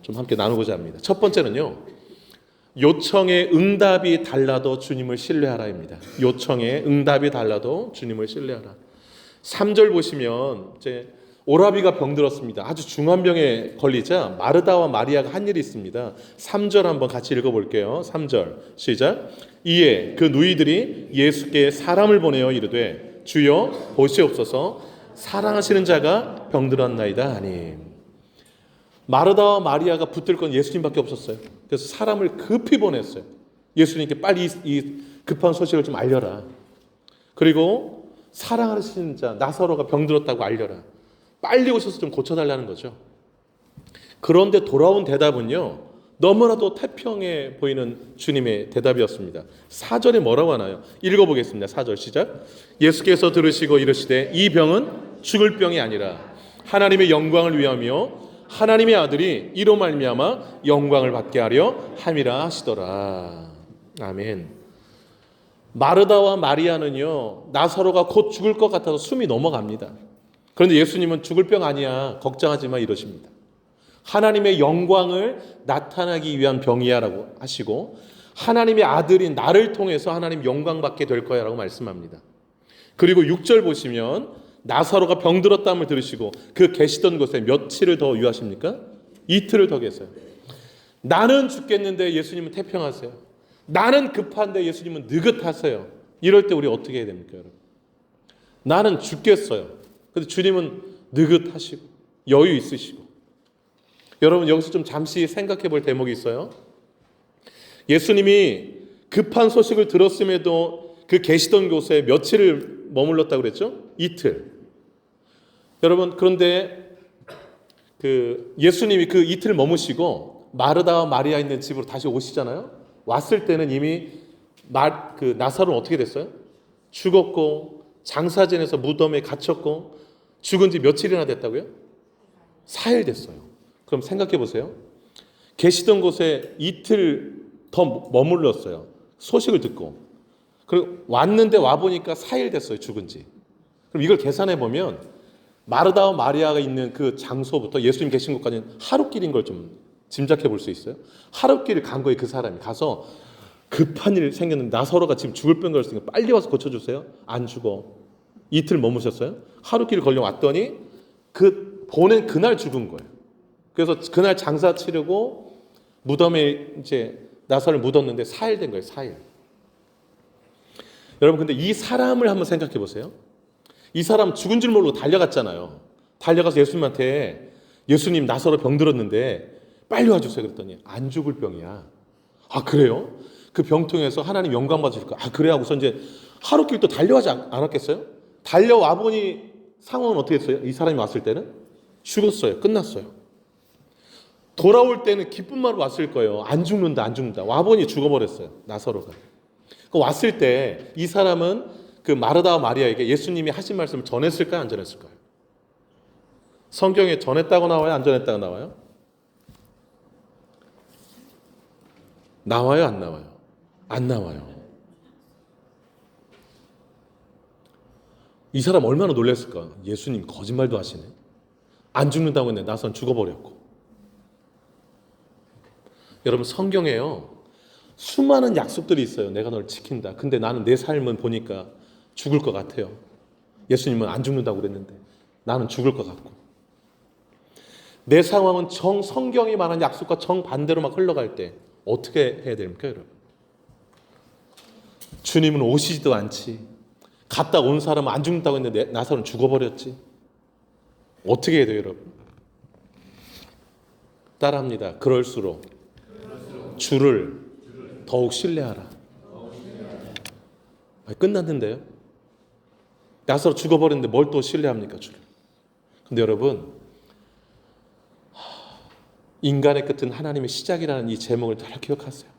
좀 함께 나누고자 합니다. 첫 번째는요, 요청에 응답이 달라도 주님을 신뢰하라입니다. 요청에 응답이 달라도 주님을 신뢰하라. 3절 보시면 이제 오라비가 병들었습니다. 아주 중한 병에 걸리자 마르다와 마리아가 한 일이 있습니다. 3절 한번 같이 읽어볼게요. 3절 시작. 이에 그 누이들이 예수께 사람을 보내어 이르되 주여 보시옵소서 사랑하시는 자가 병들었나이다 하니. 마르다와 마리아가 붙들 건 예수님밖에 없었어요. 그래서 사람을 급히 보냈어요. 예수님께 빨리 이 급한 소식을 좀 알려라. 그리고 사랑하시는 자 나사로가 병들었다고 알려라. 빨리 오셔서 좀 고쳐달라는 거죠. 그런데 돌아온 대답은요, 너무나도 태평해 보이는 주님의 대답이었습니다. 4절에 뭐라고 하나요? 읽어보겠습니다. 4절 시작. 예수께서 들으시고 이르시되 이 병은 죽을 병이 아니라 하나님의 영광을 위하며 하나님의 아들이 이로 말미암아 영광을 받게 하려 함이라 하시더라. 아멘. 마르다와 마리아는요, 나사로가 곧 죽을 것 같아서 숨이 넘어갑니다. 그런데 예수님은 죽을 병 아니야, 걱정하지 마 이러십니다. 하나님의 영광을 나타나기 위한 병이야 라고 하시고, 하나님의 아들인 나를 통해서 하나님 영광 받게 될 거야 라고 말씀합니다. 그리고 6절 보시면 나사로가 병들었다함을 들으시고 그 계시던 곳에 며칠을 더 유하십니까? 이틀을 더 계세요. 나는 죽겠는데 예수님은 태평하세요. 나는 급한데 예수님은 느긋하세요. 이럴 때 우리 어떻게 해야 됩니까, 여러분? 나는 죽겠어요. 근데 주님은 느긋하시고 여유 있으시고. 여러분, 여기서 좀 잠시 생각해 볼 대목이 있어요. 예수님이 급한 소식을 들었음에도 그 계시던 곳에 며칠을 머물렀다고 그랬죠? 이틀. 여러분, 그런데 그 예수님이 그 이틀 머무시고 마르다와 마리아 있는 집으로 다시 오시잖아요. 왔을 때는 이미 그 나사로는 어떻게 됐어요? 죽었고 장사진에서 무덤에 갇혔고 죽은 지 며칠이나 됐다고요? 4일 됐어요. 그럼 생각해 보세요. 계시던 곳에 이틀 더 머물렀어요. 소식을 듣고. 그리고 왔는데 와보니까 4일 됐어요. 죽은 지. 그럼 이걸 계산해 보면 마르다와 마리아가 있는 그 장소부터 예수님 계신 곳까지는 하루길인 걸 좀 짐작해 볼 수 있어요. 하루길을 간 거예요. 그 사람이 가서 급한 일 생겼는데 나사로가 지금 죽을 병 걸렸으니까 빨리 와서 고쳐주세요. 안 죽어. 이틀 머무셨어요. 하루길 걸려 왔더니 그 보낸 그날 죽은 거예요. 그래서 그날 장사 치르고 무덤에 이제 나사로를 묻었는데 4일 된 거예요. 4일. 여러분, 근데 이 사람을 한번 생각해 보세요. 이 사람 죽은 줄 모르고 달려갔잖아요. 달려가서 예수님한테 예수님 나사로 병들었는데 빨리 와주세요. 그랬더니 안 죽을 병이야. 아, 그래요? 그 병통에서 하나님 영광 받으실 거야. 아, 그래 하고서 이제 하루길 또 달려가지 않았겠어요? 달려와 보니 상황은 어떻게 됐어요? 이 사람이 왔을 때는 죽었어요. 끝났어요. 돌아올 때는 기쁜 말로 왔을 거예요. 안 죽는다, 안 죽는다. 와보니 죽어버렸어요. 나사로가. 왔을 때 이 사람은 그 마르다와 마리아에게 예수님이 하신 말씀을 전했을까요? 안 전했을까요? 성경에 전했다고 나와요? 안 전했다고 나와요? 나와요? 안 나와요? 안 나와요. 이 사람 얼마나 놀랐을까? 예수님 거짓말도 하시네. 안 죽는다고 했는데 나선 죽어버렸고. 여러분 성경에요. 수많은 약속들이 있어요. 내가 널 지킨다. 근데 나는 내 삶은 보니까 죽을 것 같아요. 예수님은 안 죽는다고 그랬는데 나는 죽을 것 같고. 내 상황은 성경이 말한 약속과 정반대로 막 흘러갈 때 어떻게 해야 됩니까, 여러분? 주님은 오시지도 않지. 갔다 온 사람은 안 죽는다고 했는데 나사로는 죽어버렸지. 어떻게 해야 돼요, 여러분? 따라합니다. 그럴수록 주를 더욱 신뢰하라. 끝났는데요? 나사로 죽어버렸는데 뭘 또 신뢰합니까, 주를? 근데 여러분, 인간의 끝은 하나님의 시작이라는 이 제목을 잘 기억하세요.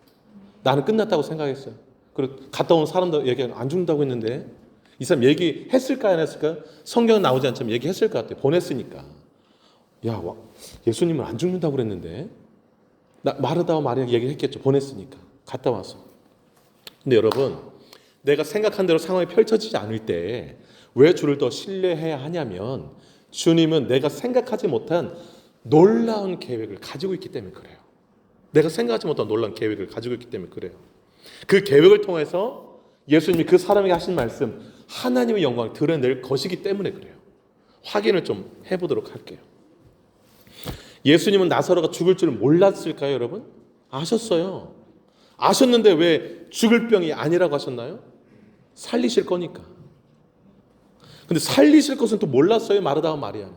나는 끝났다고 생각했어요. 그리고 갔다 온 사람도 얘기하면 안 죽는다고 했는데 이 사람 얘기했을까 안 했을까? 성경은 나오지 않지만 얘기했을 것 같아요. 보냈으니까. 야, 예수님은 안 죽는다고 그랬는데 마르다와 마리아 얘기했겠죠. 보냈으니까. 갔다 와서. 근데 여러분, 내가 생각한 대로 상황이 펼쳐지지 않을 때 왜 주를 더 신뢰해야 하냐면 주님은 내가 생각하지 못한 놀라운 계획을 가지고 있기 때문에 그래요. 내가 생각하지 못한 놀라운 계획을 가지고 있기 때문에 그래요. 그 계획을 통해서 예수님이 그 사람에게 하신 말씀, 하나님의 영광을 드러낼 것이기 때문에 그래요. 확인을 좀 해보도록 할게요. 예수님은 나사로가 죽을 줄 몰랐을까요, 여러분? 아셨어요. 아셨는데 왜 죽을 병이 아니라고 하셨나요? 살리실 거니까. 근데 살리실 것은 또 몰랐어요, 마르다와 마리아는.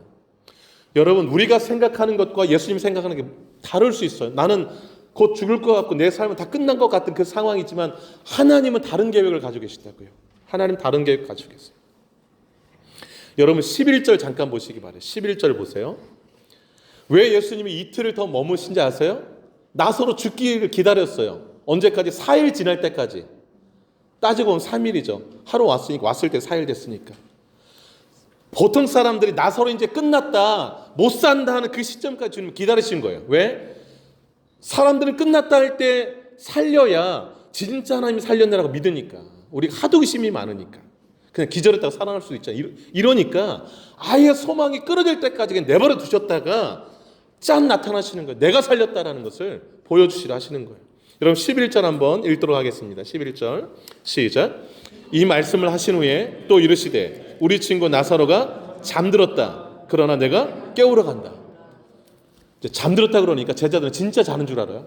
여러분, 우리가 생각하는 것과 예수님이 생각하는 게 다를 수 있어요. 나는 곧 죽을 것 같고 내 삶은 다 끝난 것 같은 그 상황이지만 하나님은 다른 계획을 가지고 계시다고요. 하나님 다른 계획을 가지고 계세요. 여러분 11절 잠깐 보시기 바래요. 11절 보세요. 왜 예수님이 이틀을 더 머무신지 아세요? 나사로 죽기를 기다렸어요. 언제까지? 4일 지날 때까지. 따지고 보면 3일이죠. 하루 왔으니까, 왔을 때 4일 됐으니까. 보통 사람들이 나사로 이제 끝났다, 못 산다 하는 그 시점까지 주님 기다리신 거예요. 왜? 사람들은 끝났다 할 때 살려야 진짜 하나님이 살렸네라고 믿으니까. 우리가 하도 의심이 많으니까. 그냥 기절했다가 살아날 수도 있잖아요. 이러니까 아예 소망이 끊어질 때까지 그냥 내버려 두셨다가 짠 나타나시는 거예요. 내가 살렸다라는 것을 보여주시라 하시는 거예요. 여러분 11절 한번 읽도록 하겠습니다. 11절 시작. 이 말씀을 하신 후에 또 이르시되 우리 친구 나사로가 잠들었다. 그러나 내가 깨우러 간다. 잠들었다 그러니까 제자들은 진짜 자는 줄 알아요.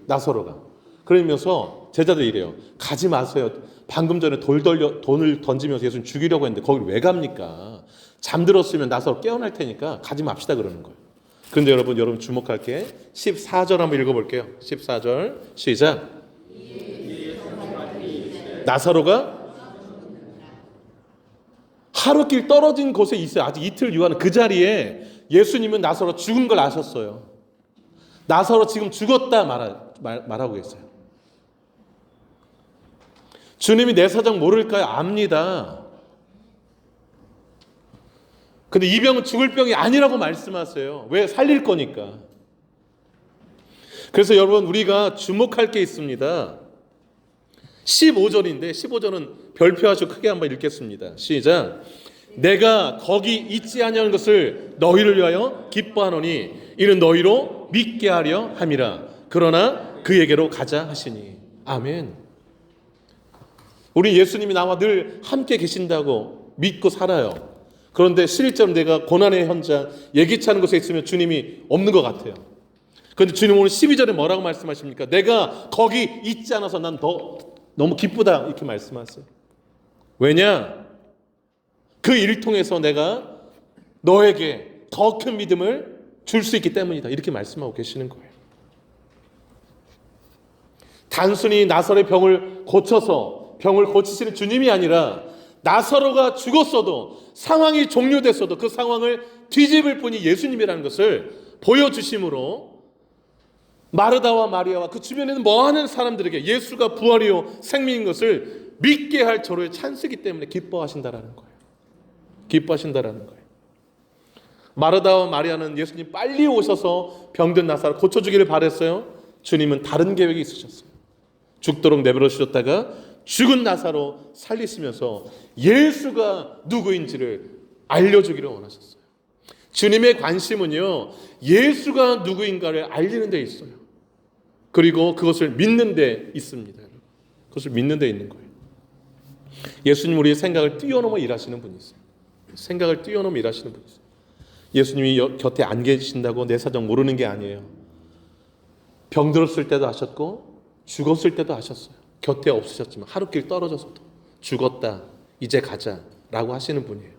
나사로가. 그러면서 제자들이 이래요. 가지 마세요. 방금 전에 돈을 던지면서 예수님 죽이려고 했는데 거기를 왜 갑니까? 잠들었으면 나사로 깨어날 테니까 가지 맙시다 그러는 거예요. 그런데 여러분 주목할 게 14절 한번 읽어볼게요. 14절 시작. 나사로가 하루길 떨어진 곳에 있어요. 아직 이틀 유하는 그 자리에 예수님은 나사로 죽은 걸 아셨어요. 나사로 지금 죽었다 말하고 계세요. 주님이 내 사정 모를까요? 압니다. 근데 이 병은 죽을 병이 아니라고 말씀하세요. 왜? 살릴 거니까. 그래서 여러분 우리가 주목할 게 있습니다. 15절인데 15절은 별표하시고 크게 한번 읽겠습니다. 시작. 내가 거기 있지 아니하는 것을 너희를 위하여 기뻐하노니 이는 너희로 믿게 하려 함이라. 그러나 그에게로 가자 하시니. 아멘. 우리 예수님이 나와 늘 함께 계신다고 믿고 살아요. 그런데 실제로 내가 고난의 현장 예기치 않은 곳에 있으면 주님이 없는 것 같아요. 그런데 주님 오늘 12절에 뭐라고 말씀하십니까? 내가 거기 있지 않아서 난 너무 기쁘다 이렇게 말씀하세요. 왜냐? 그 일을 통해서 내가 너에게 더 큰 믿음을 줄 수 있기 때문이다 이렇게 말씀하고 계시는 거예요. 단순히 나사로의 병을 고쳐서 병을 고치시는 주님이 아니라 나사로가 죽었어도 상황이 종료됐어도 그 상황을 뒤집을 분이 예수님이라는 것을 보여주심으로 마르다와 마리아와 그 주변에는 뭐하는 사람들에게 예수가 부활이요 생명인 것을 믿게 할 저로의 찬스이기 때문에 기뻐하신다라는 거예요. 기뻐하신다라는 거예요. 마르다와 마리아는 예수님 빨리 오셔서 병든 나사로 고쳐주기를 바랬어요. 주님은 다른 계획이 있으셨어요. 죽도록 내버려 두셨다가 죽은 나사로 살리시면서 예수가 누구인지를 알려주기를 원하셨어요. 주님의 관심은요, 예수가 누구인가를 알리는 데 있어요. 그리고 그것을 믿는 데 있습니다. 그것을 믿는 데 있는 거예요. 예수님 우리의 생각을 뛰어넘어 일하시는 분이세요. 생각을 뛰어넘어 일하시는 분이세요. 예수님이 곁에 안 계신다고 내 사정 모르는 게 아니에요. 병들었을 때도 하셨고 죽었을 때도 하셨어요. 곁에 없으셨지만 하루길 떨어져서도 죽었다 이제 가자라고 하시는 분이에요.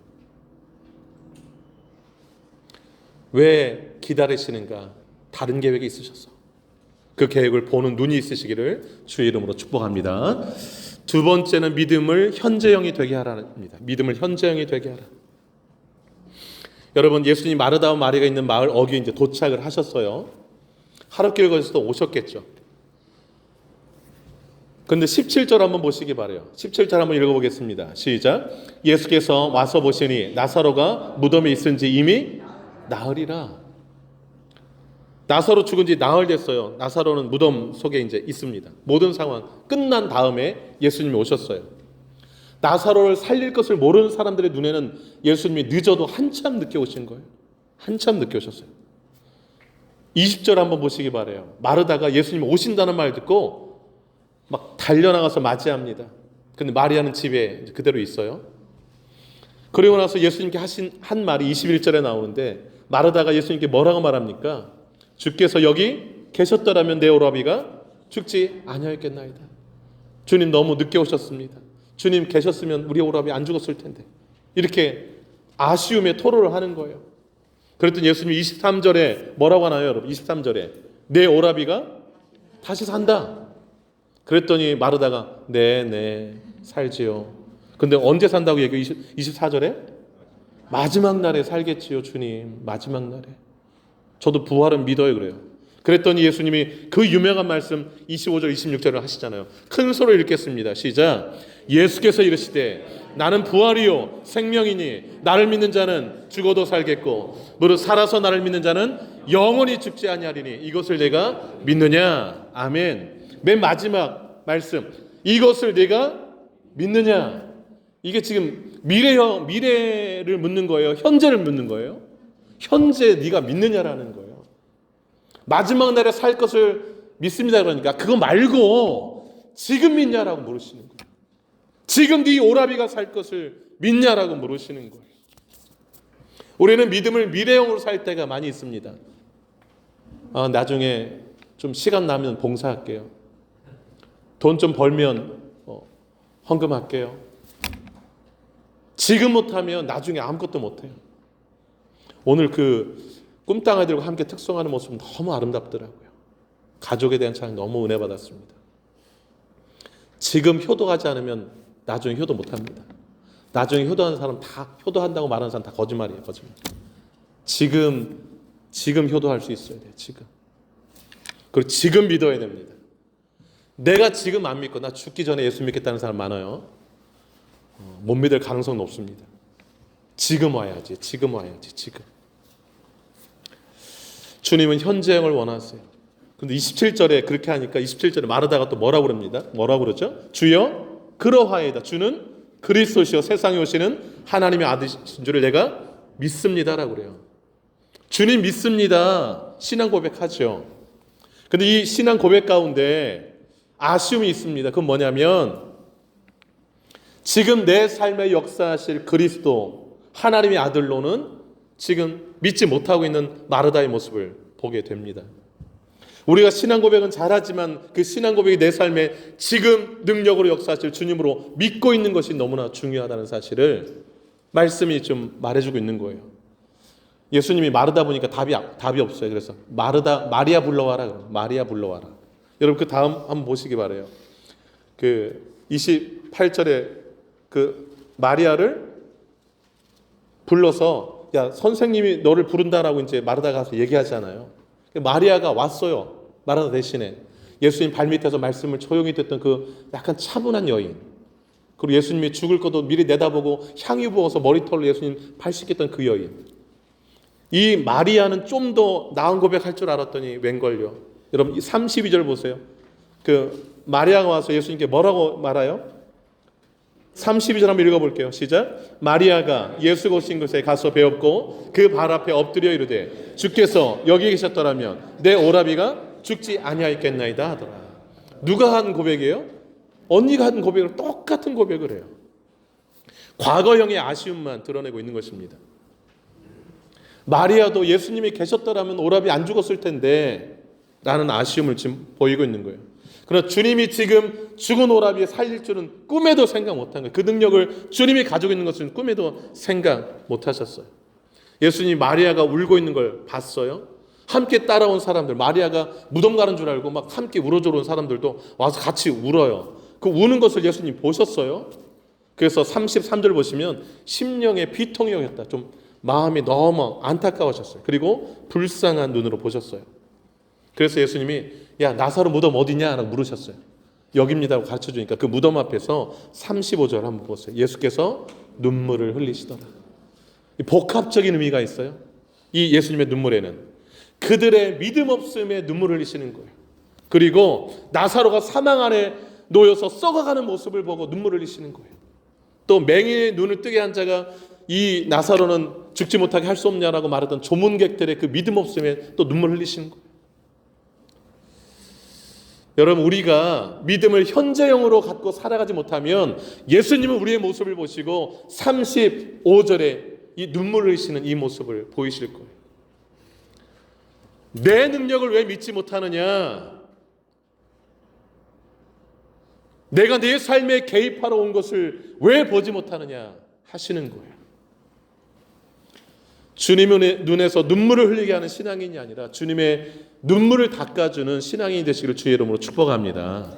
왜 기다리시는가? 다른 계획이 있으셔서. 그 계획을 보는 눈이 있으시기를 주의 이름으로 축복합니다. 두 번째는 믿음을 현재형이 되게 하라입니다. 믿음을 현재형이 되게 하라. 여러분, 예수님 마르다와 마리가 있는 마을 어귀에 이제 도착을 하셨어요. 하룻길 걸어서 오셨겠죠. 근데 17절 한번 보시기 바라요. 17절 한번 읽어보겠습니다. 시작. 예수께서 와서 보시니 나사로가 무덤에 있은지 이미 나흘이라. 나사로 죽은 지 나흘 됐어요. 나사로는 무덤 속에 이제 있습니다. 모든 상황 끝난 다음에 예수님이 오셨어요. 나사로를 살릴 것을 모르는 사람들의 눈에는 예수님이 늦어도 한참 늦게 오신 거예요. 한참 늦게 오셨어요. 20절 한번 보시기 바라요. 마르다가 예수님 오신다는 말 듣고 막 달려나가서 맞이합니다. 근데 마리아는 집에 그대로 있어요. 그리고 나서 예수님께 하신 한 말이 21절에 나오는데 마르다가 예수님께 뭐라고 말합니까? 주께서 여기 계셨더라면 내 오라비가 죽지 아니하였겠나이다. 주님 너무 늦게 오셨습니다. 주님 계셨으면 우리 오라비 안 죽었을 텐데. 이렇게 아쉬움에 토로를 하는 거예요. 그랬더니 예수님이 23절에 뭐라고 하나요, 여러분? 23절에 내 오라비가 다시 산다. 그랬더니 마르다가 네 살지요. 근데 언제 산다고 얘기해요? 24절에 마지막 날에 살겠지요, 주님. 마지막 날에. 저도 부활은 믿어요, 그래요. 그랬더니 예수님이 그 유명한 말씀 25절 26절을 하시잖아요. 큰 소리로 읽겠습니다. 시작. 예수께서 이르시되 나는 부활이요 생명이니 나를 믿는 자는 죽어도 살겠고 무릇 살아서 나를 믿는 자는 영원히 죽지 아니하리니 이것을 내가 믿느냐. 아멘. 맨 마지막 말씀, 이것을 내가 믿느냐. 이게 지금 미래를 묻는 거예요, 현재를 묻는 거예요. 현재 네가 믿느냐라는 거예요. 마지막 날에 살 것을 믿습니다 그러니까 그거 말고 지금 믿냐라고 물으시는 거예요. 지금 네 오라비가 살 것을 믿냐라고 물으시는 거예요. 우리는 믿음을 미래형으로 살 때가 많이 있습니다. 나중에 좀 시간 나면 봉사할게요. 돈 좀 벌면 헌금할게요. 지금 못하면 나중에 아무것도 못해요. 오늘 그 꿈땅아들과 함께 특송하는 모습은 너무 아름답더라고요. 가족에 대한 찬양 너무 은혜 받았습니다. 지금 효도하지 않으면 나중에 효도 못합니다. 나중에 효도하는 사람 다 효도한다고 말하는 사람 다 거짓말이에요. 거짓말. 지금 효도할 수 있어야 돼요. 지금. 그리고 지금 믿어야 됩니다. 내가 지금 안 믿고 나 죽기 전에 예수 믿겠다는 사람 많아요. 못 믿을 가능성은 높습니다. 지금 와야지. 지금 와야지. 지금. 주님은 현재형을 원하세요. 근데 27절에 그렇게 하니까 27절에 마르다가 또 뭐라고 그럽니다? 뭐라고 그러죠? 주여 그러하이다. 주는 그리스도시요 세상에 오시는 하나님의 아들이신 줄을 내가 믿습니다라고 그래요. 주님 믿습니다. 신앙 고백하죠. 근데 이 신앙 고백 가운데 아쉬움이 있습니다. 그건 뭐냐면 지금 내 삶에 역사하실 그리스도 하나님의 아들로는 지금 믿지 못하고 있는 마르다의 모습을 보게 됩니다. 우리가 신앙 고백은 잘하지만 그 신앙 고백이 내 삶에 지금 능력으로 역사하실 주님으로 믿고 있는 것이 너무나 중요하다는 사실을 말씀이 좀 말해주고 있는 거예요. 예수님이 마르다 보니까 답이 없어요. 그래서 마리아 불러와라. 마리아 불러와라. 여러분 그 다음 한번 보시기 바라요. 그 28절에 그 마리아를 불러서 야, 선생님이 너를 부른다라고 이제 마르다가 가서 얘기하잖아요. 마리아가 왔어요. 마르다 대신에. 예수님 발밑에서 말씀을 조용히 듣던 그 약간 차분한 여인. 그리고 예수님이 죽을 것도 미리 내다보고 향유 부어서 머리털로 예수님 발 씻겼던 그 여인. 이 마리아는 좀 더 나은 고백할 줄 알았더니 웬걸요. 여러분 32절 보세요. 그 마리아가 와서 예수님께 뭐라고 말해요? 32절 한번 읽어볼게요. 시작. 마리아가 예수가 오신 곳에 가서 배웠고 그 발 앞에 엎드려 이르되 주께서 여기 계셨더라면 내 오라비가 죽지 아니하였겠나이다 하더라. 누가 한 고백이에요? 언니가 한 고백을 똑같은 고백을 해요. 과거형의 아쉬움만 드러내고 있는 것입니다. 마리아도 예수님이 계셨더라면 오라비 안 죽었을 텐데 라는 아쉬움을 지금 보이고 있는 거예요. 그러나 주님이 지금 죽은 오라비에 살릴 줄은 꿈에도 생각 못한 거예요. 그 능력을 주님이 가지고 있는 것은 꿈에도 생각 못하셨어요. 예수님이 마리아가 울고 있는 걸 봤어요. 함께 따라온 사람들, 마리아가 무덤 가는 줄 알고 막 함께 울어주러 온 사람들도 와서 같이 울어요. 그 우는 것을 예수님 보셨어요. 그래서 33절 보시면 심령의 비통이 여겼다. 좀 마음이 너무 안타까우셨어요. 그리고 불쌍한 눈으로 보셨어요. 그래서 예수님이 야 나사로 무덤 어디냐? 라고 물으셨어요. 여기입니다 하고 가르쳐주니까 그 무덤 앞에서 35절 한번 보세요. 예수께서 눈물을 흘리시더라. 복합적인 의미가 있어요. 이 예수님의 눈물에는 그들의 믿음 없음에 눈물을 흘리시는 거예요. 그리고 나사로가 사망 안에 놓여서 썩어가는 모습을 보고 눈물을 흘리시는 거예요. 또 맹인의 눈을 뜨게 한 자가 이 나사로는 죽지 못하게 할 수 없냐라고 말하던 조문객들의 그 믿음 없음에 또 눈물 흘리시는 거예요. 여러분 우리가 믿음을 현재형으로 갖고 살아가지 못하면 예수님은 우리의 모습을 보시고 35절에 이 눈물을 흘리시는 이 모습을 보이실 거예요. 내 능력을 왜 믿지 못하느냐? 내가 내 삶에 개입하러 온 것을 왜 보지 못하느냐 하시는 거예요. 주님의 눈에서 눈물을 흘리게 하는 신앙인이 아니라 주님의 눈물을 닦아주는 신앙인이 되시기를 주의 이름으로 축복합니다.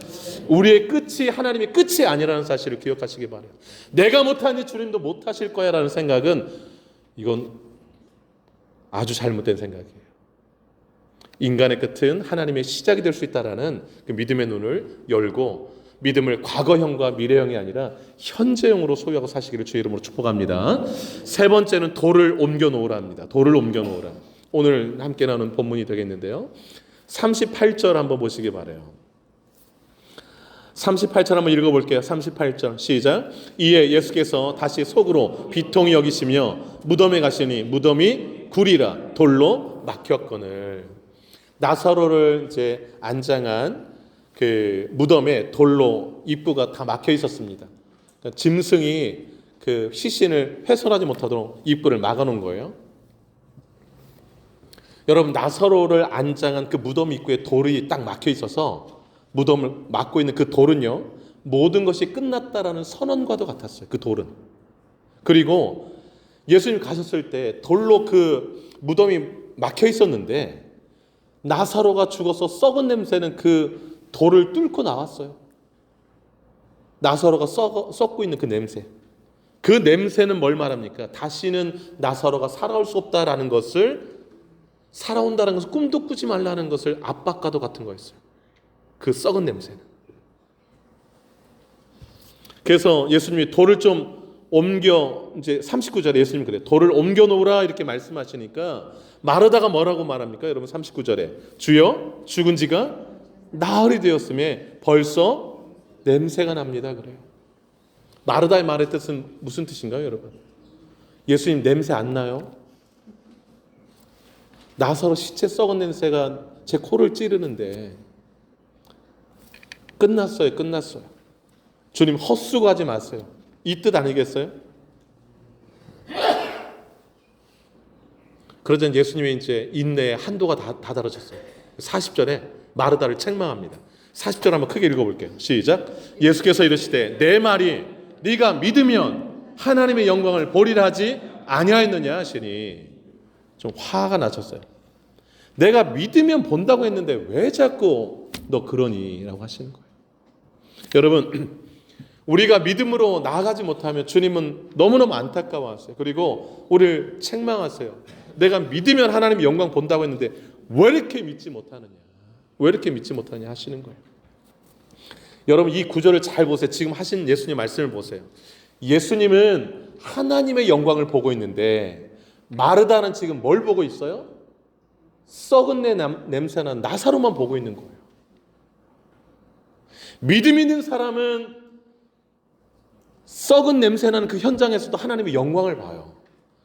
우리의 끝이 하나님의 끝이 아니라는 사실을 기억하시기 바라요. 내가 못하니 주님도 못하실 거야 라는 생각은 이건 아주 잘못된 생각이에요. 인간의 끝은 하나님의 시작이 될 수 있다라는 그 믿음의 눈을 열고 믿음을 과거형과 미래형이 아니라 현재형으로 소유하고 사시기를 주의 이름으로 축복합니다. 세 번째는 돌을 옮겨 놓으라 합니다. 돌을 옮겨 놓으라. 오늘 함께 나눈 본문이 되겠는데요. 38절 한번 보시기 바라요. 38절 한번 읽어볼게요. 38절 시작. 이에 예수께서 다시 속으로 비통히 여기시며 무덤에 가시니 무덤이 굴이라 돌로 막혔거늘. 나사로를 이제 안장한 그 무덤에 돌로 입구가 다 막혀 있었습니다. 그러니까 짐승이 그 시신을 훼손하지 못하도록 입구를 막아놓은 거예요. 여러분 나사로를 안장한 그 무덤 입구에 돌이 딱 막혀 있어서 무덤을 막고 있는 그 돌은요 모든 것이 끝났다라는 선언과도 같았어요. 그 돌은. 그리고 예수님 가셨을 때 돌로 그 무덤이 막혀 있었는데 나사로가 죽어서 썩은 냄새는 그 돌을 뚫고 나왔어요. 나사로가 썩고 있는 그 냄새. 그 냄새는 뭘 말합니까? 다시는 나사로가 살아올 수 없다라는 것을, 살아온다는 것을 꿈도 꾸지 말라는 것을 압박과도 같은 거였어요. 그 썩은 냄새는. 그래서 예수님이 돌을 좀 옮겨, 이제 39절에 예수님 그래요. 돌을 옮겨 놓으라 이렇게 말씀하시니까 마르다가 뭐라고 말합니까? 여러분 39절에 주여 죽은 지가 나흘이 되었음에 벌써 냄새가 납니다. 그래요. 마르다의 말의 뜻은 무슨 뜻인가요, 여러분? 예수님 냄새 안 나요? 나사로 시체 썩은 냄새가 제 코를 찌르는데 끝났어요. 끝났어요. 주님 헛수고하지 마세요. 이 뜻 아니겠어요? 그러자 예수님의 이제 인내의 한도가 다 다다르셨어요. 40절에 마르다를 책망합니다. 40절 한번 크게 읽어볼게요. 시작. 예수께서 이르시되 내 말이 네가 믿으면 하나님의 영광을 보리라 하지 아니하였느냐 하시니 좀 화가 나셨어요. 내가 믿으면 본다고 했는데 왜 자꾸 너 그러니? 라고 하시는 거예요. 여러분 우리가 믿음으로 나아가지 못하면 주님은 너무너무 안타까워하세요. 그리고 우리를 책망하세요. 내가 믿으면 하나님의 영광 본다고 했는데 왜 이렇게 믿지 못하느냐? 왜 이렇게 믿지 못하냐 하시는 거예요. 여러분 이 구절을 잘 보세요. 지금 하신 예수님 말씀을 보세요. 예수님은 하나님의 영광을 보고 있는데 마르다는 지금 뭘 보고 있어요? 썩은 냄새나는 나사로만 보고 있는 거예요. 믿음 있는 사람은 썩은 냄새나는 그 현장에서도 하나님의 영광을 봐요.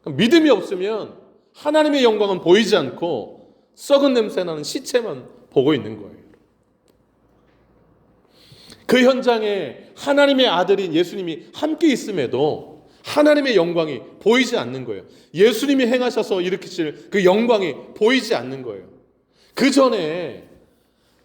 믿음이 없으면 하나님의 영광은 보이지 않고 썩은 냄새나는 시체만 보고 있는 거예요. 그 현장에 하나님의 아들인 예수님이 함께 있음에도 하나님의 영광이 보이지 않는 거예요. 예수님이 행하셔서 일으키실 그 영광이 보이지 않는 거예요. 그 전에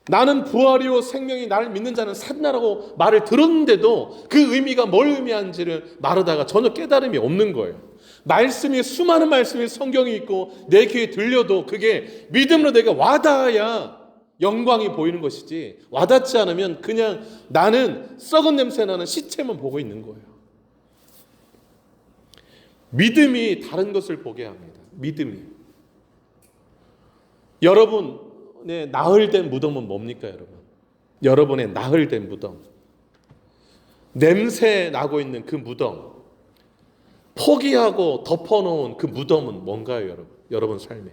나는 부활이요 생명이 나를 믿는 자는 산다라고 말을 들었는데도 그 의미가 뭘 의미하는지를 마르다가 전혀 깨달음이 없는 거예요. 말씀이 수많은 말씀이 성경이 있고 내 귀에 들려도 그게 믿음으로 내가 와닿아야 영광이 보이는 것이지 와닿지 않으면 그냥 나는 썩은 냄새 나는 시체만 보고 있는 거예요. 믿음이 다른 것을 보게 합니다. 믿음이. 여러분의 나흘된 무덤은 뭡니까, 여러분? 여러분의 나흘된 무덤. 냄새 나고 있는 그 무덤. 포기하고 덮어놓은 그 무덤은 뭔가요, 여러분? 여러분 삶에.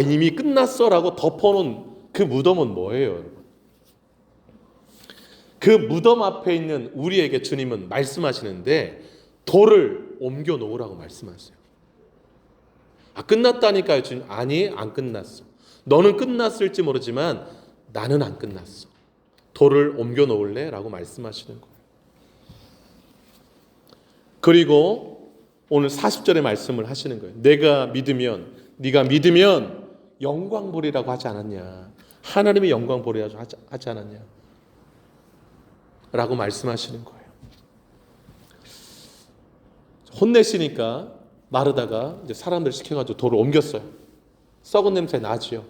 이미 끝났어라고 덮어놓은 그 무덤은 뭐예요, 여러분? 그 무덤 앞에 있는 우리에게 주님은 말씀하시는데 돌을 옮겨 놓으라고 말씀하세요. 끝났다니까요, 주님. 아니, 안 끝났어. 너는 끝났을지 모르지만 나는 안 끝났어. 돌을 옮겨 놓을래? 라고 말씀하시는 거예요. 그리고 오늘 40절의 말씀을 하시는 거예요. 네가 믿으면 영광 보리라고 하지 않았냐? 하나님의 영광 보리라고 하지 않았냐? 라고 말씀하시는 거예요. 혼내시니까 마르다가 이제 사람들 시켜가지고 돌을 옮겼어요. 썩은 냄새 나지요.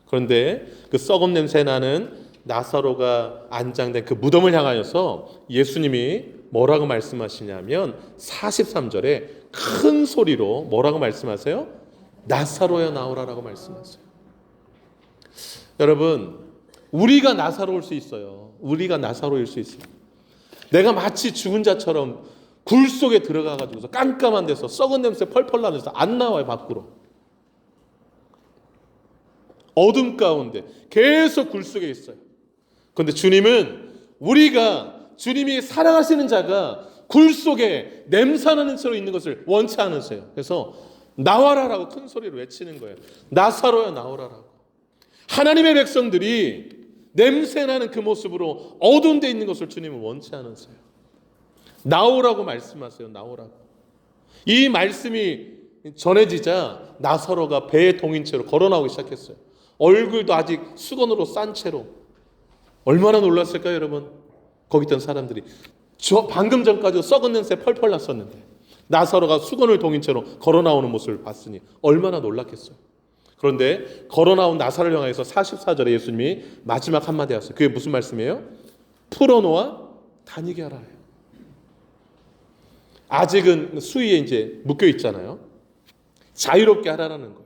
그런데 그 썩은 냄새 나는 나사로가 안장된 그 무덤을 향하여서 예수님이 뭐라고 말씀하시냐면 43절에 큰 소리로 뭐라고 말씀하세요? 나사로야 나오라라고 말씀하세요. 여러분, 우리가 나사로울 수 있어요. 우리가 나사로일 수 있어요. 내가 마치 죽은 자처럼 굴 속에 들어가가지고서 깜깜한 데서 썩은 냄새 펄펄 나면서 안 나와요, 밖으로. 어둠 가운데 계속 굴 속에 있어요. 그런데 주님은 주님이 사랑하시는 자가 굴 속에 냄새나는 채로 있는 것을 원치 않으세요. 그래서 나와라라고 큰 소리로 외치는 거예요. 나사로야 나오라라고. 하나님의 백성들이 냄새나는 그 모습으로 어두운 데 있는 것을 주님은 원치 않으세요. 나오라고 말씀하세요. 나오라고. 이 말씀이 전해지자 나사로가 배에 동인 채로 걸어 나오기 시작했어요. 얼굴도 아직 수건으로 싼 채로. 얼마나 놀랐을까요, 여러분? 거기 있던 사람들이. 방금 전까지 썩은 냄새 펄펄 났었는데 나사로가 수건을 동인 채로 걸어 나오는 모습을 봤으니 얼마나 놀랐겠어요. 그런데 걸어 나온 나사로를 향해서 44절에 예수님이 마지막 한마디 하셨어요. 그게 무슨 말씀이에요? 풀어놓아 다니게 하라. 아직은 수위에 이제 묶여 있잖아요. 자유롭게 하라는 거예요.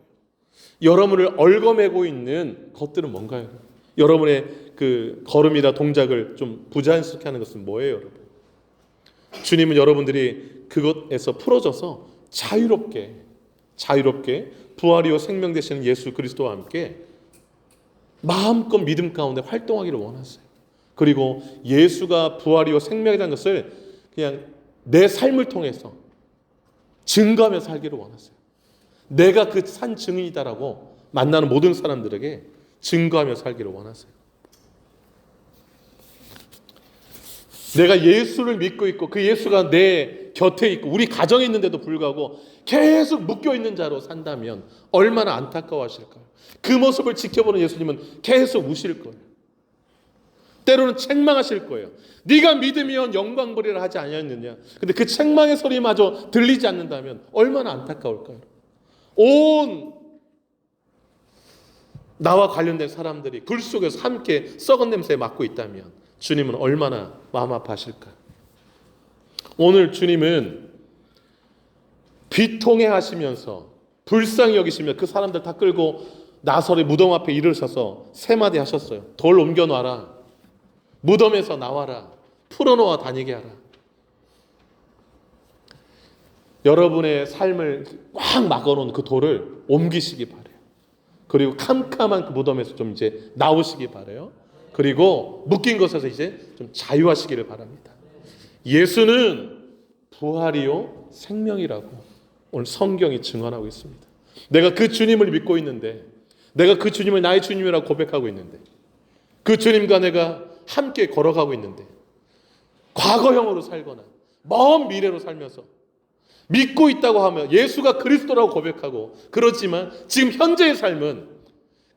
여러분을 얽어매고 있는 것들은 뭔가요? 여러분의 그 걸음이나 동작을 좀 부자연스럽게 하는 것은 뭐예요, 여러분? 주님은 여러분들이 그것에서 풀어져서 자유롭게 부활이요 생명 되시는 예수 그리스도와 함께 마음껏 믿음 가운데 활동하기를 원하세요. 그리고 예수가 부활이요 생명이라는 것을 그냥 내 삶을 통해서 증거하며 살기를 원하세요. 내가 그 산 증인이다라고 만나는 모든 사람들에게 증거하며 살기를 원하세요. 내가 예수를 믿고 있고 그 예수가 내 곁에 있고 우리 가정에 있는데도 불구하고 계속 묶여있는 자로 산다면 얼마나 안타까워하실까요? 그 모습을 지켜보는 예수님은 계속 우실 거예요. 때로는 책망하실 거예요. 네가 믿으면 영광 보리라 하지 아니었느냐. 근데 그 책망의 소리마저 들리지 않는다면 얼마나 안타까울까요? 온 나와 관련된 사람들이 굴 속에서 함께 썩은 냄새에 맡고 있다면 주님은 얼마나 마음 아파하실까? 오늘 주님은 비통해 하시면서 불쌍히 여기시며 그 사람들 다 끌고 나설의 무덤 앞에 이르셔서 세 마디 하셨어요. 돌 옮겨놔라. 무덤에서 나와라. 풀어놓아 다니게 하라. 여러분의 삶을 꽉 막아놓은 그 돌을 옮기시기 바래요. 그리고 캄캄한 그 무덤에서 좀 이제 나오시기 바래요. 그리고 묶인 것에서 이제 좀 자유하시기를 바랍니다. 예수는 부활이요 생명이라고 오늘 성경이 증언하고 있습니다. 내가 그 주님을 믿고 있는데, 내가 그 주님을 나의 주님이라고 고백하고 있는데, 그 주님과 내가 함께 걸어가고 있는데, 과거형으로 살거나 먼 미래로 살면서 믿고 있다고 하며 예수가 그리스도라고 고백하고, 그렇지만 지금 현재의 삶은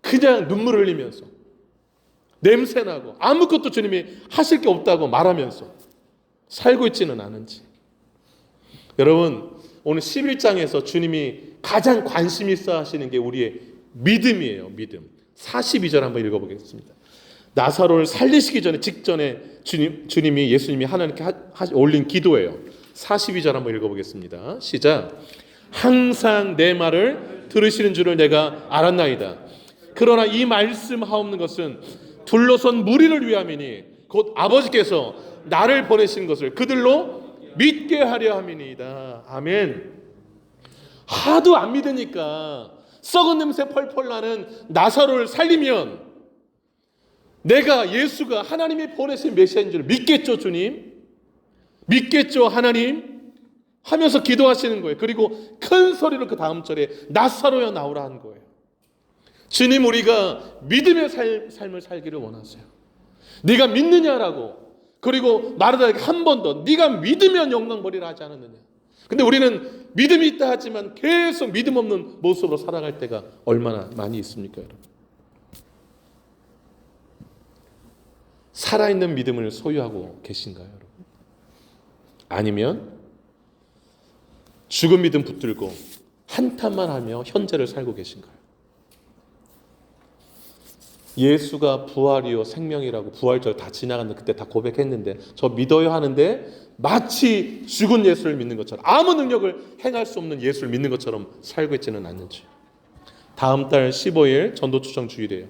그냥 눈물을 흘리면서 냄새나고 아무것도 주님이 하실 게 없다고 말하면서 살고 있지는 않은지. 여러분, 오늘 11장에서 주님이 가장 관심 있어 하시는 게 우리의 믿음이에요. 믿음. 42절 한번 읽어보겠습니다. 나사로를 살리시기 전에 직전에 주님이 예수님이 하나님께 올린 기도예요. 42절 한번 읽어보겠습니다. 시작. 항상 내 말을 들으시는 줄을 내가 알았나이다. 그러나 이 말씀하옵는 것은 둘러선 무리를 위함이니 곧 아버지께서 나를 보내신 것을 그들로 믿게 하려 함이니이다. 아멘. 하도 안 믿으니까 썩은 냄새 펄펄 나는 나사로를 살리면 내가 예수가 하나님이 보내신 메시아인 줄 믿겠죠, 주님? 믿겠죠, 하나님? 하면서 기도하시는 거예요. 그리고 큰 소리로 그 다음 절에 나사로야 나오라 한 거예요. 주님, 우리가 믿음의 삶을 살기를 원하세요. 네가 믿느냐라고, 그리고 마르다에게 한 번 더 네가 믿으면 영광벌이라 하지 않았느냐. 근데 우리는 믿음이 있다 하지만 계속 믿음 없는 모습으로 살아갈 때가 얼마나 많이 있습니까, 여러분? 살아있는 믿음을 소유하고 계신가요, 여러분? 아니면 죽은 믿음 붙들고 한탄만 하며 현재를 살고 계신가요? 예수가 부활이요 생명이라고 부활절 다 지나갔는데 그때 다 고백했는데 저 믿어요 하는데 마치 죽은 예수를 믿는 것처럼, 아무 능력을 행할 수 없는 예수를 믿는 것처럼 살고 있지는 않는지. 다음 달 15일 전도추청 주일이에요.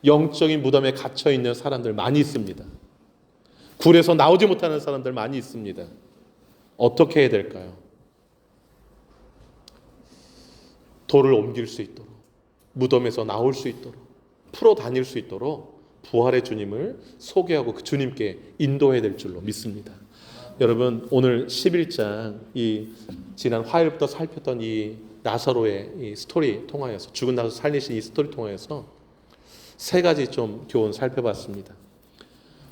영적인 무덤에 갇혀 있는 사람들 많이 있습니다. 굴에서 나오지 못하는 사람들 많이 있습니다. 어떻게 해야 될까요? 돌을 옮길 수 있도록, 무덤에서 나올 수 있도록, 풀어 다닐 수 있도록 부활의 주님을 소개하고 그 주님께 인도해야 될 줄로 믿습니다. 여러분, 오늘 11장 이 지난 화요일부터 살폈던 이 나사로의 이 스토리 통하여서, 죽은 나사로 살리신 이 스토리 통하여서 세 가지 좀 교훈 살펴봤습니다.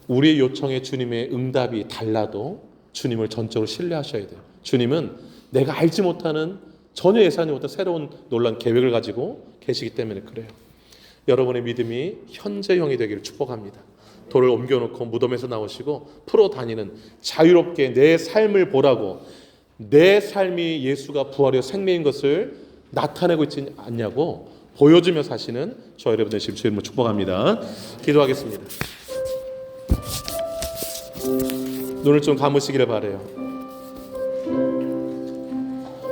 우리의 요청에 주님의 응답이 달라도 주님을 전적으로 신뢰하셔야 돼요. 주님은 내가 알지 못하는, 전혀 예상하지 못한 새로운 놀라운 계획을 가지고 계시기 때문에 그래요. 여러분의 믿음이 현재형이 되기를 축복합니다. 돌을 옮겨놓고 무덤에서 나오시고 풀어 다니는 자유롭게 내 삶을 보라고, 내 삶이 예수가 부활이요 생명인 것을 나타내고 있지 않냐고 보여주며 사시는 저 여러분들 지금 주님을 축복합니다. 기도하겠습니다. 눈을 좀 감으시기를 바라요.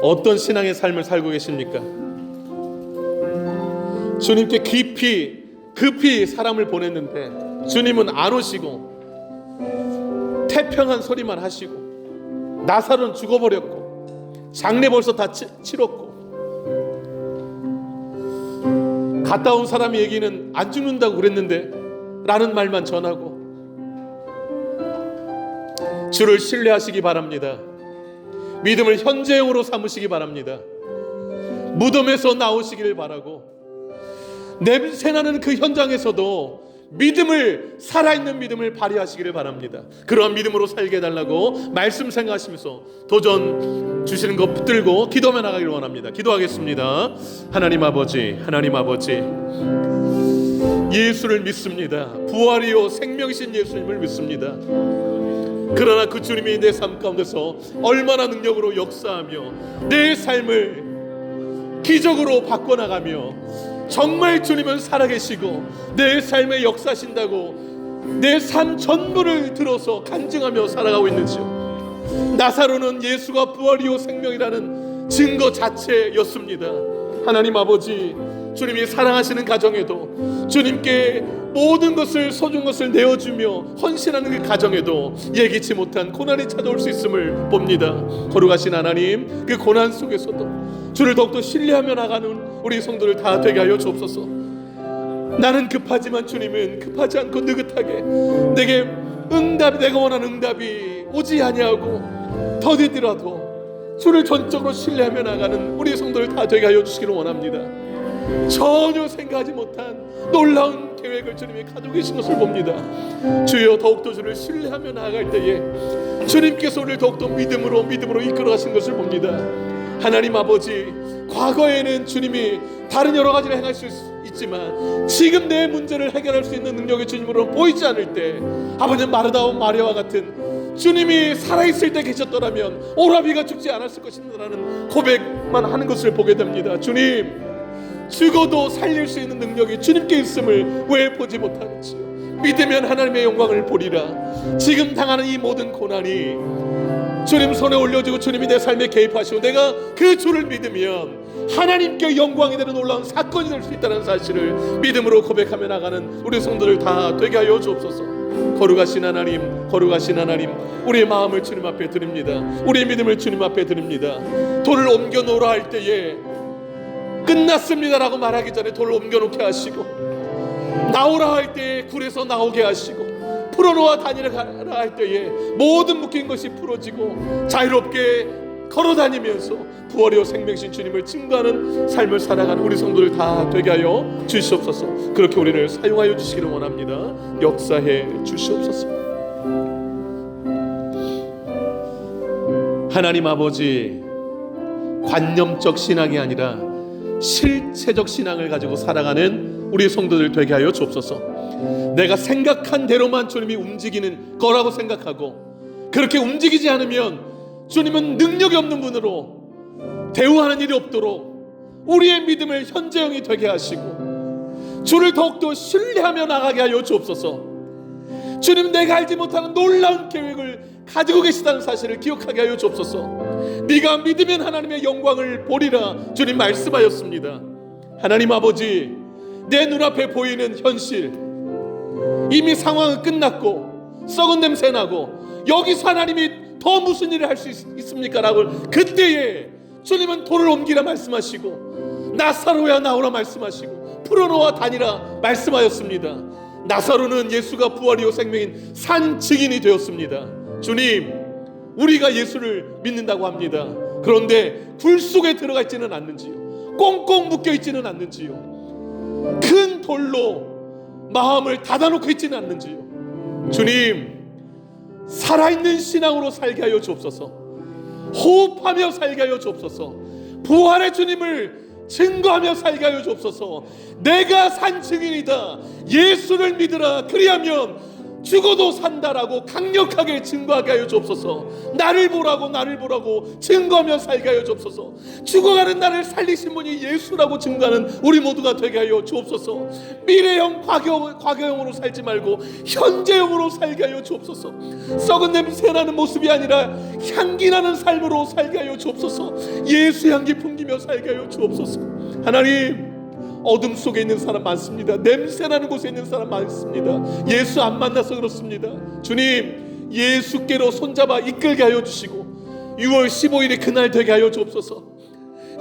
어떤 신앙의 삶을 살고 계십니까? 주님께 급히 사람을 보냈는데 주님은 안 오시고 태평한 소리만 하시고, 나사로는 죽어버렸고 장례 벌써 다 치렀고, 갔다 온 사람이 얘기는 안 죽는다고 그랬는데 라는 말만 전하고. 주를 신뢰하시기 바랍니다. 믿음을 현재형으로 삼으시기 바랍니다. 무덤에서 나오시기를 바라고, 냄새나는 그 현장에서도 믿음을, 살아있는 믿음을 발휘하시기를 바랍니다. 그러한 믿음으로 살게 해달라고 말씀 생각하시면서 도전 주시는 것 붙들고 기도하며 나가기를 원합니다. 기도하겠습니다. 하나님 아버지, 하나님 아버지, 예수를 믿습니다. 부활이요 생명이신 예수님을 믿습니다. 그러나 그 주님이 내 삶 가운데서 얼마나 능력으로 역사하며 내 삶을 기적으로 바꿔나가며 정말 주님은 살아계시고 내 삶에 역사하신다고 내 삶 전부를 들어서 간증하며 살아가고 있는지요. 나사로는 예수가 부활이요 생명이라는 증거 자체였습니다. 하나님 아버지, 주님이 사랑하시는 가정에도, 주님께 모든 것을, 소중한 것을 내어주며 헌신하는 그 가정에도 예기치 못한 고난이 찾아올 수 있음을 봅니다. 거룩하신 하나님, 그 고난 속에서도 주를 더욱더 신뢰하며 나가는 우리 성도를 다 되게 하여 주옵소서. 나는 급하지만 주님은 급하지 않고 느긋하게 내게 응답이, 내가 원하는 응답이 오지 아니하고 더디더라도 주를 전적으로 신뢰하며 나가는 우리 성도를 다 되게 하여 주시기를 원합니다. 전혀 생각하지 못한 놀라운 계획을 주님이 가지고 계신 것을 봅니다. 주여, 더욱더 주를 신뢰하며 나아갈 때에 주님께서 우리를 더욱더 믿음으로 이끌어 가신 것을 봅니다. 하나님 아버지, 과거에는 주님이 다른 여러 가지를 행할 수 있지만 지금 내 문제를 해결할 수 있는 능력이 주님으로 보이지 않을 때, 아버지 마르다와 마리아와 같은 주님이 살아있을 때 계셨더라면 오라비가 죽지 않았을 것이라는 고백만 하는 것을 보게 됩니다. 주님, 죽어도 살릴 수 있는 능력이 주님께 있음을 왜 보지 못하는지요? 믿으면 하나님의 영광을 보리라. 지금 당하는 이 모든 고난이 주님 손에 올려주고 주님이 내 삶에 개입하시고 내가 그 주를 믿으면 하나님께 영광이 되는 놀라운 사건이 될 수 있다는 사실을 믿음으로 고백하며 나가는 우리 성도들 다 되게 하여 주옵소서. 거룩하신 하나님, 거룩하신 하나님, 우리의 마음을 주님 앞에 드립니다. 우리의 믿음을 주님 앞에 드립니다. 돌을 옮겨 놓으라 할 때에 끝났습니다라고 말하기 전에 돌을 옮겨놓게 하시고, 나오라 할 때에 굴에서 나오게 하시고, 풀어놓아 다니라 할 때에 모든 묶인 것이 풀어지고 자유롭게 걸어다니면서 부활이요 생명이신 주님을 증거하는 삶을 살아가는 우리 성도들 다 되게 하여 주시옵소서. 그렇게 우리를 사용하여 주시기를 원합니다. 역사해 주시옵소서. 하나님 아버지, 관념적 신앙이 아니라 실체적 신앙을 가지고 살아가는 우리 성도들 되게 하여 주옵소서. 내가 생각한 대로만 주님이 움직이는 거라고 생각하고, 그렇게 움직이지 않으면 주님은 능력이 없는 분으로 대우하는 일이 없도록 우리의 믿음을 현재형이 되게 하시고 주를 더욱더 신뢰하며 나가게 하여 주옵소서. 주님, 내가 알지 못하는 놀라운 계획을 가지고 계시다는 사실을 기억하게 하여 주옵소서. 네가 믿으면 하나님의 영광을 보리라 주님 말씀하였습니다. 하나님 아버지, 내 눈앞에 보이는 현실, 이미 상황은 끝났고 썩은 냄새 나고 여기서 하나님이 더 무슨 일을 할 수 있습니까? 라고 그때에 주님은 돌을 옮기라 말씀하시고, 나사로야 나오라 말씀하시고, 풀어놓아 다니라 말씀하였습니다. 나사로는 예수가 부활이요 생명인 산 증인이 되었습니다. 주님, 우리가 예수를 믿는다고 합니다. 그런데 굴 속에 들어가 있지는 않는지요? 꽁꽁 묶여 있지는 않는지요? 큰 돌로 마음을 닫아놓고 있지는 않는지요? 주님, 살아있는 신앙으로 살게 하여 주옵소서. 호흡하며 살게 하여 주옵소서. 부활의 주님을 증거하며 살게 하여 주옵소서. 내가 산 증인이다, 예수를 믿으라, 그리하면 죽어도 산다라고 강력하게 증거하게 하여 주옵소서. 나를 보라고 증거하며 살게 하여 주옵소서. 죽어가는 나를 살리신 분이 예수라고 증거하는 우리 모두가 되게 하여 주옵소서. 미래형 과거형으로 살지 말고 현재형으로 살게 하여 주옵소서. 썩은 냄새나는 모습이 아니라 향기나는 삶으로 살게 하여 주옵소서. 예수 향기 풍기며 살게 하여 주옵소서. 하나님, 어둠 속에 있는 사람 많습니다. 냄새나는 곳에 있는 사람 많습니다. 예수 안 만나서 그렇습니다. 주님, 예수께로 손잡아 이끌게 하여 주시고 6월 15일이 그날 되게 하여 주옵소서.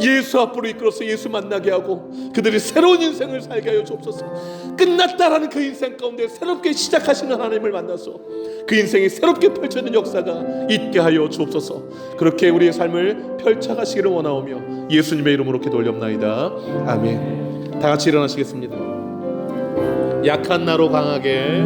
예수 앞으로 이끌어서 예수 만나게 하고 그들이 새로운 인생을 살게 하여 주옵소서. 끝났다라는 그 인생 가운데 새롭게 시작하시는 하나님을 만나서 그 인생이 새롭게 펼쳐지는 역사가 있게 하여 주옵소서. 그렇게 우리의 삶을 펼쳐가시기를 원하오며 예수님의 이름으로 기도 올렵나이다. 아멘. 다 같이 일어나시겠습니다. 약한 나로 강하게,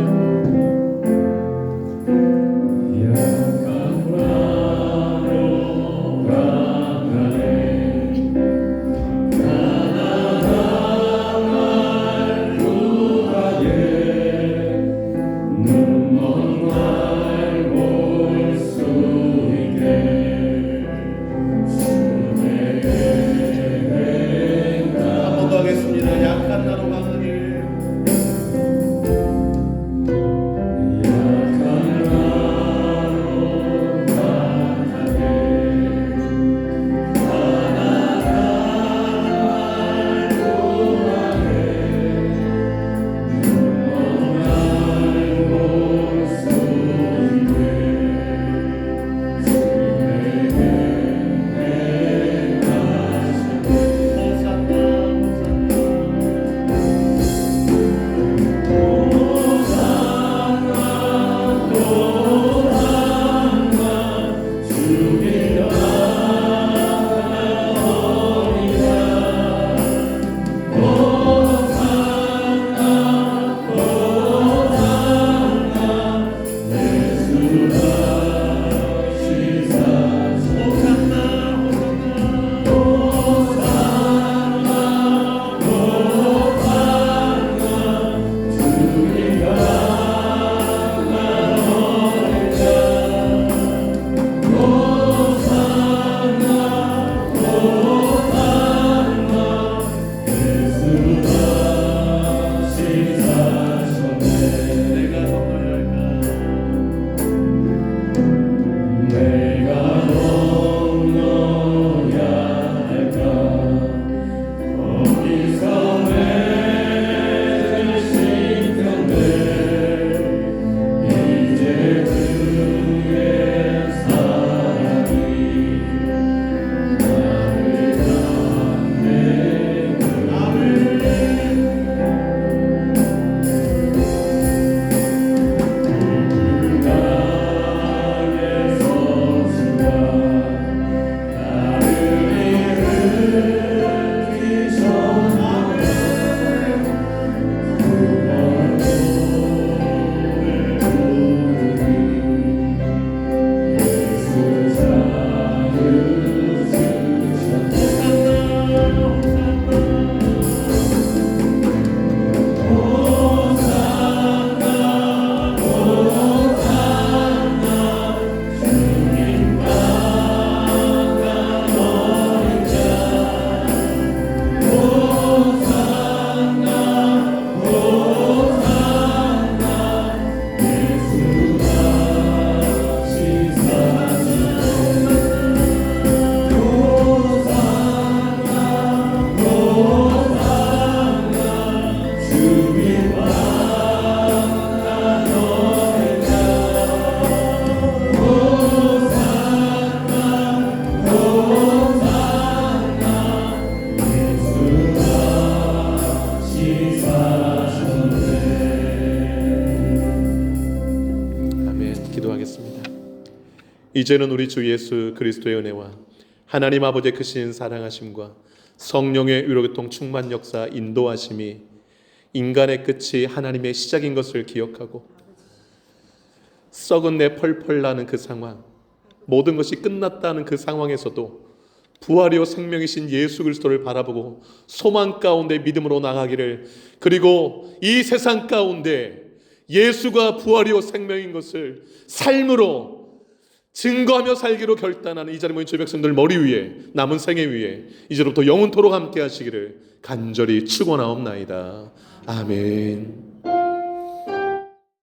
이제는 우리 주 예수 그리스도의 은혜와 하나님 아버지의 크신 사랑하심과 성령의 위로교통 충만 역사 인도하심이 인간의 끝이 하나님의 시작인 것을 기억하고 썩은 내 펄펄 나는 그 상황, 모든 것이 끝났다는 그 상황에서도 부활이요 생명이신 예수 그리스도를 바라보고 소망 가운데 믿음으로 나가기를, 그리고 이 세상 가운데 예수가 부활이요 생명인 것을 삶으로 증거하며 살기로 결단하는 이 자리에 모인 주의 백성들 머리 위에 남은 생애 위에 이제부터 영원토록 함께 하시기를 간절히 축원하옵나이다. 아멘.